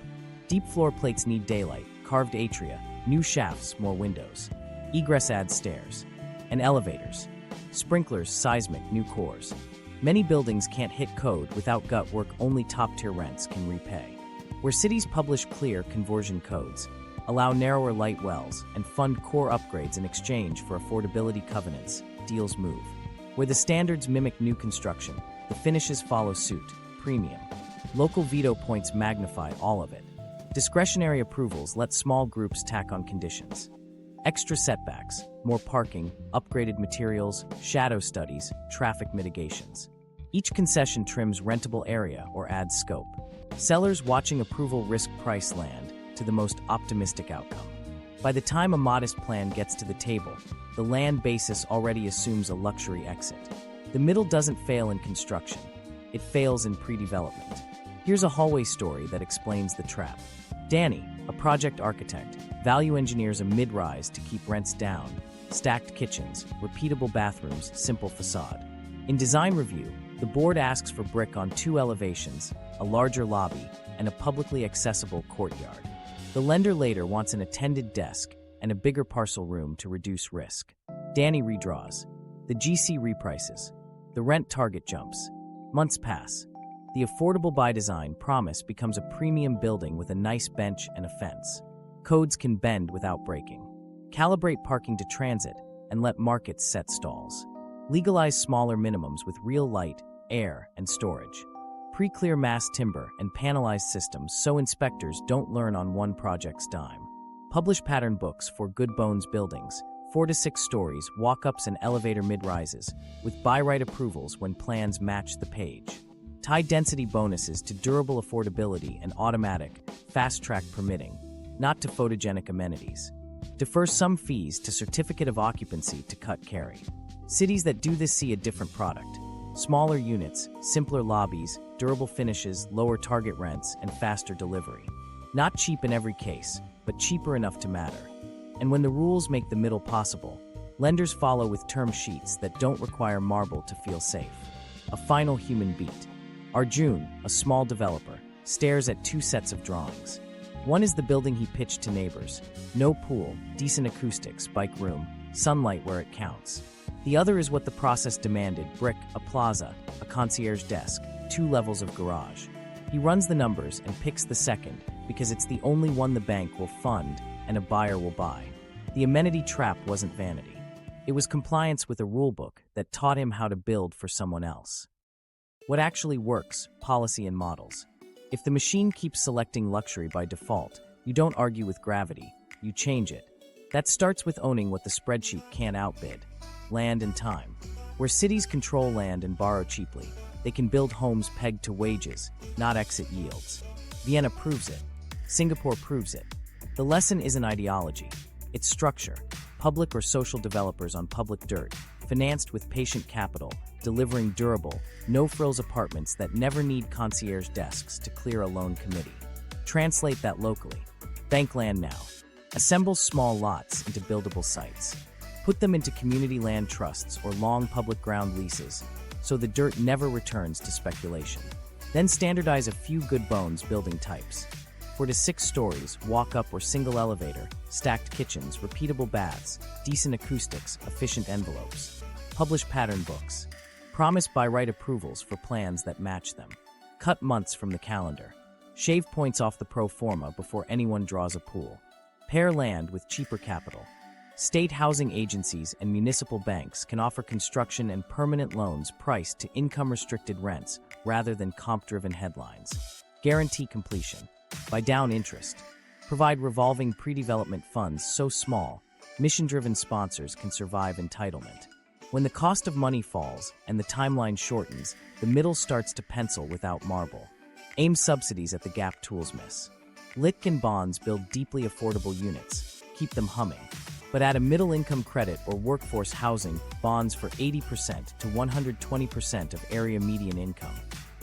[SPEAKER 1] Deep floor plates need daylight, carved atria, new shafts, more windows. Egress adds stairs. And elevators. Sprinklers, seismic, new cores. Many buildings can't hit code without gut work only top-tier rents can repay. Where cities publish clear conversion codes, allow narrower light wells, and fund core upgrades in exchange for affordability covenants, deals move. Where the standards mimic new construction, the finishes follow suit, premium. Local veto points magnify all of it. Discretionary approvals let small groups tack on conditions. Extra setbacks, more parking, upgraded materials, shadow studies, traffic mitigations. Each concession trims rentable area or adds scope. Sellers watching approval risk price land to the most optimistic outcome. By the time a modest plan gets to the table, the land basis already assumes a luxury exit. The middle doesn't fail in construction. It fails in pre-development. Here's a hallway story that explains the trap. Danny, a project architect, value engineers a mid-rise to keep rents down, stacked kitchens, repeatable bathrooms, simple facade. In design review, the board asks for brick on 2 elevations, a larger lobby, and a publicly accessible courtyard. The lender later wants an attended desk and a bigger parcel room to reduce risk. Danny redraws. The GC reprices. The rent target jumps. Months pass. The affordable by design promise becomes a premium building with a nice bench and a fence. Codes can bend without breaking. Calibrate parking to transit, and let markets set stalls. Legalize smaller minimums with real light, air, and storage. Pre-clear mass timber and panelized systems so inspectors don't learn on one project's dime. Publish pattern books for good bones buildings, 4 to 6 stories, walk-ups and elevator mid-rises, with by-right approvals when plans match the page. Tie density bonuses to durable affordability and automatic, fast-track permitting, not to photogenic amenities. Defer some fees to certificate of occupancy to cut carry. Cities that do this see a different product. Smaller units, simpler lobbies, durable finishes, lower target rents, and faster delivery. Not cheap in every case, but cheaper enough to matter. And when the rules make the middle possible, lenders follow with term sheets that don't require marble to feel safe. A final human beat. Arjun, a small developer, stares at 2 sets of drawings. One is the building he pitched to neighbors. No pool, decent acoustics, bike room, sunlight where it counts. The other is what the process demanded: brick, a plaza, a concierge desk, 2 levels of garage. He runs the numbers and picks the second because it's the only one the bank will fund and a buyer will buy. The amenity trap wasn't vanity. It was compliance with a rulebook that taught him how to build for someone else. What actually works: policy and models. If the machine keeps selecting luxury by default, you don't argue with gravity, you change it. That starts with owning what the spreadsheet can't outbid: land and time. Where cities control land and borrow cheaply, they can build homes pegged to wages, not exit yields. Vienna proves it. Singapore proves it. The lesson isn't ideology, it's structure. Public or social developers on public dirt, financed with patient capital, delivering durable, no-frills apartments that never need concierge desks to clear a loan committee. Translate that locally. Bank land now. Assemble small lots into buildable sites. Put them into community land trusts or long public ground leases, so the dirt never returns to speculation. Then standardize a few good bones building types. 4 to 6 stories, walk-up or single elevator, stacked kitchens, repeatable baths, decent acoustics, efficient envelopes. Publish pattern books. Promise by right approvals for plans that match them. Cut months from the calendar. Shave points off the pro forma before anyone draws a pool. Pair land with cheaper capital. State housing agencies and municipal banks can offer construction and permanent loans priced to income-restricted rents rather than comp-driven headlines. Guarantee completion. By down interest. Provide revolving pre-development funds so small, mission-driven sponsors can survive entitlement. When the cost of money falls and the timeline shortens, the middle starts to pencil without marble. Aim subsidies at the gap tools miss. LIC and bonds build deeply affordable units. Keep them humming. But add a middle-income credit or workforce housing bonds for 80% to 120% of area median income.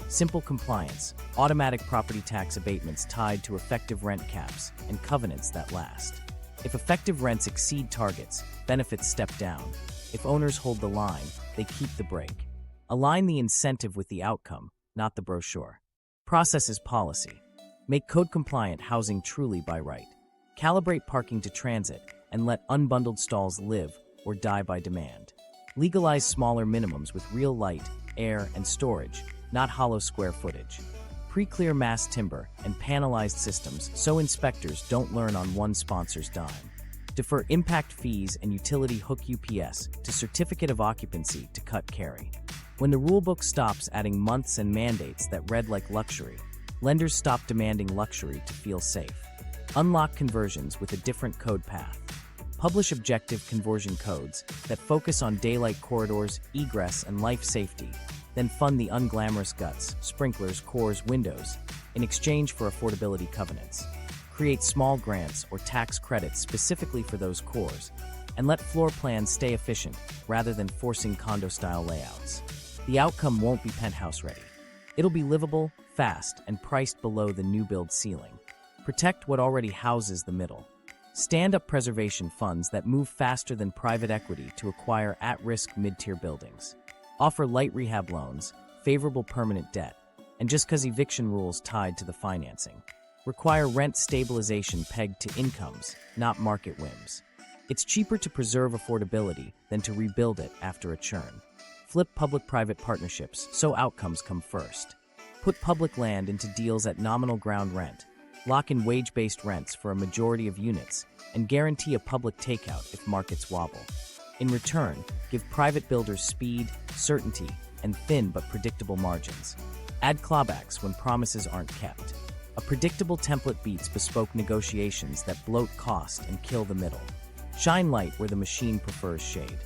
[SPEAKER 1] Simple compliance, automatic property tax abatements tied to effective rent caps, and covenants that last. If effective rents exceed targets, benefits step down. If owners hold the line, they keep the break. Align the incentive with the outcome, not the brochure. Process is policy. Make code-compliant housing truly by right. Calibrate parking to transit and let unbundled stalls live or die by demand. Legalize smaller minimums with real light, air, and storage, not hollow square footage. Pre-clear mass timber and panelized systems so inspectors don't learn on one sponsor's dime. Defer impact fees and utility hook UPS to certificate of occupancy to cut carry. When the rulebook stops adding months and mandates that read like luxury, lenders stop demanding luxury to feel safe. Unlock conversions with a different code path. Publish objective conversion codes that focus on daylight corridors, egress, and life safety, then fund the unglamorous guts, sprinklers, cores, windows, in exchange for affordability covenants. Create small grants or tax credits specifically for those cores, and let floor plans stay efficient rather than forcing condo-style layouts. The outcome won't be penthouse ready. It'll be livable, fast, and priced below the new build ceiling. Protect what already houses the middle. Stand up preservation funds that move faster than private equity to acquire at-risk mid-tier buildings. Offer light rehab loans, favorable permanent debt, and just because eviction rules tied to the financing. Require rent stabilization pegged to incomes, not market whims. It's cheaper to preserve affordability than to rebuild it after a churn. Flip public-private partnerships so outcomes come first. Put public land into deals at nominal ground rent. Lock in wage-based rents for a majority of units, and guarantee a public takeout if markets wobble. In return, give private builders speed, certainty, and thin but predictable margins. Add clawbacks when promises aren't kept. A predictable template beats bespoke negotiations that bloat cost and kill the middle. Shine light where the machine prefers shade.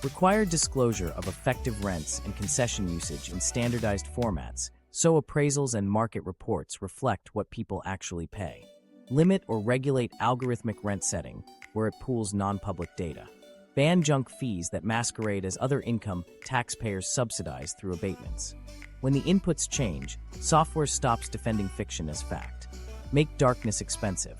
[SPEAKER 1] Require disclosure of effective rents and concession usage in standardized formats, so appraisals and market reports reflect what people actually pay. Limit or regulate algorithmic rent setting where it pools non-public data. Ban junk fees that masquerade as other income taxpayers subsidize through abatements. When the inputs change, software stops defending fiction as fact. Make darkness expensive.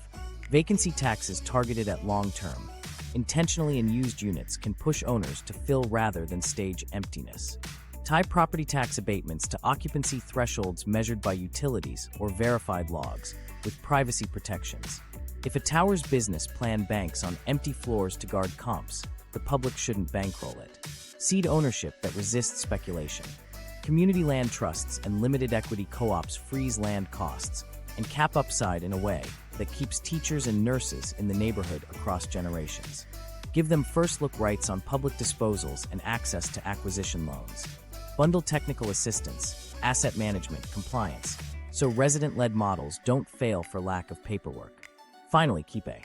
[SPEAKER 1] Vacancy taxes targeted at long-term, intentionally in used units can push owners to fill rather than stage emptiness. Tie property tax abatements to occupancy thresholds measured by utilities or verified logs, with privacy protections. If a tower's business plan banks on empty floors to guard comps, the public shouldn't bankroll it. Seed ownership that resists speculation. Community land trusts and limited equity co-ops freeze land costs and cap upside in a way that keeps teachers and nurses in the neighborhood across generations. Give them first-look rights on public disposals and access to acquisition loans. Bundle technical assistance, asset management, compliance, so resident-led models don't fail for lack of paperwork. Finally, keep a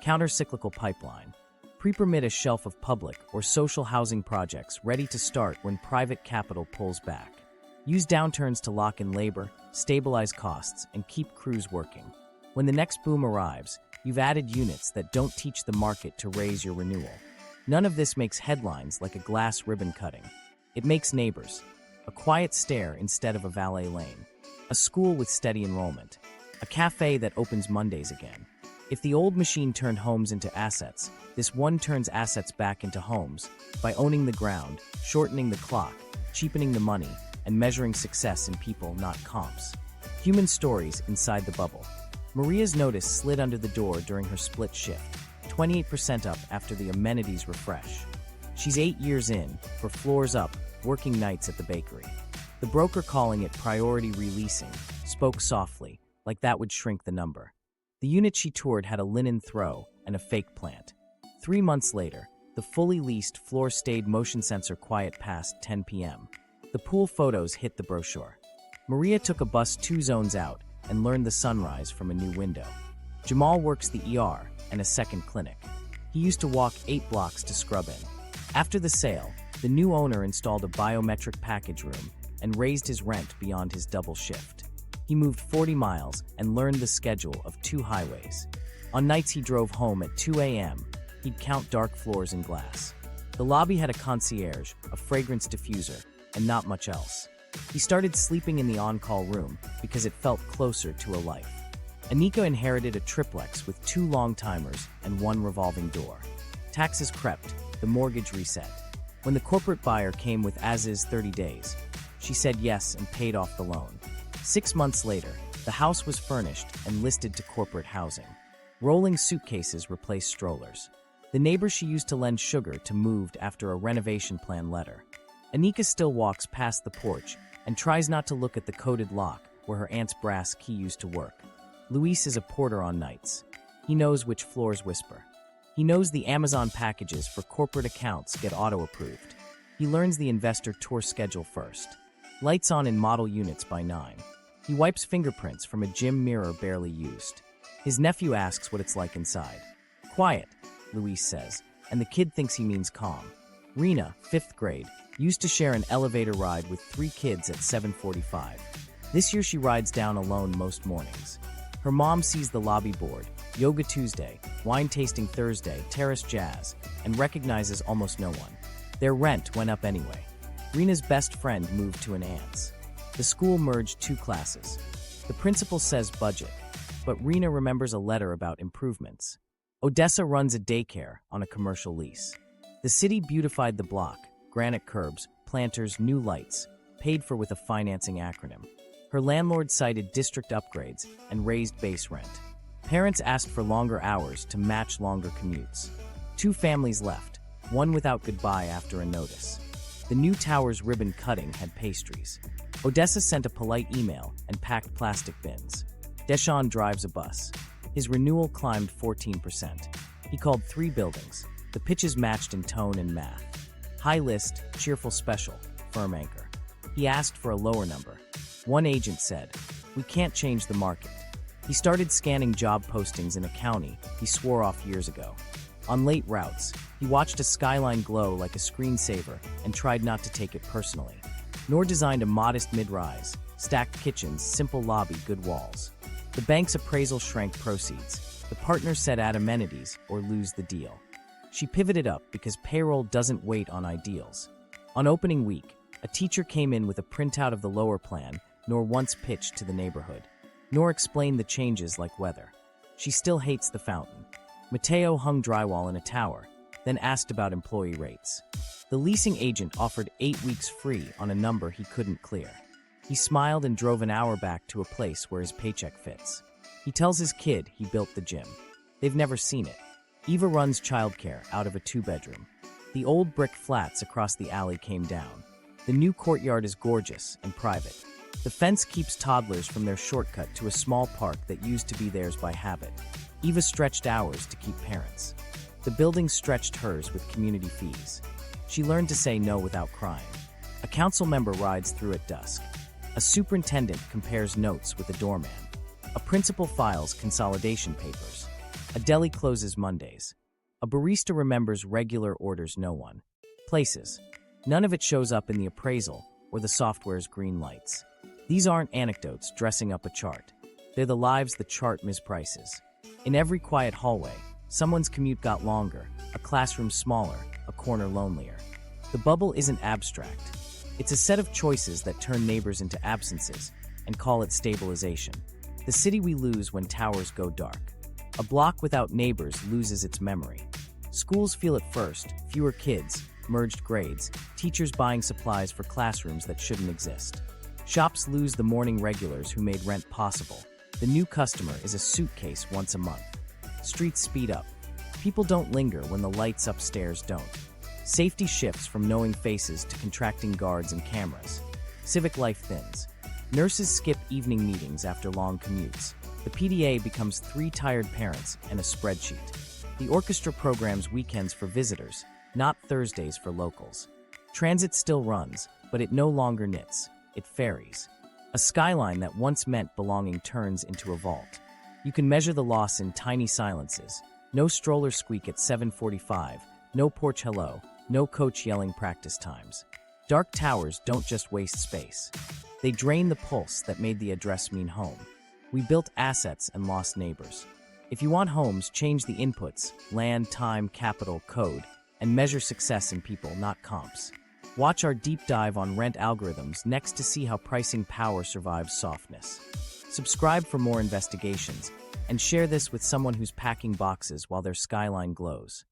[SPEAKER 1] counter-cyclical pipeline. Pre-permit a shelf of public or social housing projects ready to start when private capital pulls back. Use downturns to lock in labor, stabilize costs, and keep crews working. When the next boom arrives, you've added units that don't teach the market to raise your renewal. None of this makes headlines like a glass ribbon cutting. It makes neighbors. A quiet stare instead of a valet lane. A school with steady enrollment. A cafe that opens Mondays again. If the old machine turned homes into assets, this one turns assets back into homes by owning the ground, shortening the clock, cheapening the money, and measuring success in people, not comps. Human stories inside the bubble. Maria's notice slid under the door during her split shift, 28% up after the amenities refresh. She's 8 years in, for floors up, working nights at the bakery. The broker calling it priority releasing spoke softly, like that would shrink the number. The unit she toured had a linen throw and a fake plant. 3 months later, the fully leased floor-stayed motion sensor quiet past 10 p.m. The pool photos hit the brochure. Maria took a bus 2 zones out and learned the sunrise from a new window. Jamal works the ER and a second clinic. He used to walk 8 blocks to scrub in. After the sale, the new owner installed a biometric package room and raised his rent beyond his double shift. He moved 40 miles and learned the schedule of 2 highways. On nights he drove home at 2 a.m., he'd count dark floors in glass. The lobby had a concierge, a fragrance diffuser, and not much else. He started sleeping in the on-call room because it felt closer to a life. Anika inherited a triplex with 2 long-timers and 1 revolving door. Taxes crept, the mortgage reset. When the corporate buyer came with as-is 30 days, she said yes and paid off the loan. 6 months later, the house was furnished and listed to corporate housing. Rolling suitcases replaced strollers. The neighbor she used to lend sugar to moved after a renovation plan letter. Anika still walks past the porch and tries not to look at the coded lock where her aunt's brass key used to work. Luis is a porter on nights. He knows which floors whisper. He knows the Amazon packages for corporate accounts get auto-approved. He learns the investor tour schedule first. Lights on in model units by 9. He wipes fingerprints from a gym mirror barely used. His nephew asks what it's like inside. Quiet, Luis says, and the kid thinks he means calm. Rena, 5th grade, used to share an elevator ride with 3 kids at 7:45. This year she rides down alone most mornings. Her mom sees the lobby board, Yoga Tuesday, Wine Tasting Thursday, Terrace Jazz, and recognizes almost no one. Their rent went up anyway. Rena's best friend moved to an aunt's. The school merged 2 classes. The principal says budget, but Rena remembers a letter about improvements. Odessa runs a daycare on a commercial lease. The city beautified the block, granite curbs, planters, new lights, paid for with a financing acronym. Her landlord cited district upgrades and raised base rent. Parents asked for longer hours to match longer commutes. 2 families left, one without goodbye after a notice. The new tower's ribbon cutting had pastries. Odessa sent a polite email and packed plastic bins. Deshawn drives a bus. His renewal climbed 14%. He called 3 buildings. The pitches matched in tone and math. High list, cheerful special, firm anchor. He asked for a lower number. One agent said, "We can't change the market." He started scanning job postings in a county he swore off years ago. On late routes, he watched a skyline glow like a screensaver and tried not to take it personally. Nor designed a modest mid-rise, stacked kitchens, simple lobby, good walls. The bank's appraisal shrank proceeds. The partners said add amenities or lose the deal. She pivoted up because payroll doesn't wait on ideals. On opening week, a teacher came in with a printout of the lower plan, nor once pitched to the neighborhood, nor explained the changes like weather. She still hates the fountain. Mateo hung drywall in a tower, then asked about employee rates. The leasing agent offered 8 weeks free on a number he couldn't clear. He smiled and drove an hour back to a place where his paycheck fits. He tells his kid he built the gym. They've never seen it. Eva runs childcare out of a 2-bedroom. The old brick flats across the alley came down. The new courtyard is gorgeous and private. The fence keeps toddlers from their shortcut to a small park that used to be theirs by habit. Eva stretched hours to keep parents. The building stretched hers with community fees. She learned to say no without crying. A council member rides through at dusk. A superintendent compares notes with a doorman. A principal files consolidation papers. A deli closes Mondays. A barista remembers regular orders no one. Places. None of it shows up in the appraisal or the software's green lights. These aren't anecdotes dressing up a chart. They're the lives the chart misprices. In every quiet hallway, someone's commute got longer, a classroom smaller, a corner lonelier. The bubble isn't abstract. It's a set of choices that turn neighbors into absences and call it stabilization. The city we lose when towers go dark. A block without neighbors loses its memory. Schools feel it first, fewer kids, merged grades, teachers buying supplies for classrooms that shouldn't exist. Shops lose the morning regulars who made rent possible. The new customer is a suitcase once a month. Streets speed up. People don't linger when the lights upstairs don't. Safety shifts from knowing faces to contracting guards and cameras. Civic life thins. Nurses skip evening meetings after long commutes. The PDA becomes 3 tired parents and a spreadsheet. The orchestra programs weekends for visitors, not Thursdays for locals. Transit still runs, but it no longer knits. It ferries. A skyline that once meant belonging turns into a vault. You can measure the loss in tiny silences. No stroller squeak at 7:45, no porch hello, no coach yelling practice times. Dark towers don't just waste space. They drain the pulse that made the address mean home. We built assets and lost neighbors. If you want homes, change the inputs, land, time, capital, code, and measure success in people, not comps. Watch our deep dive on rent algorithms next to see how pricing power survives softness. Subscribe for more investigations, and share this with someone who's packing boxes while their skyline glows.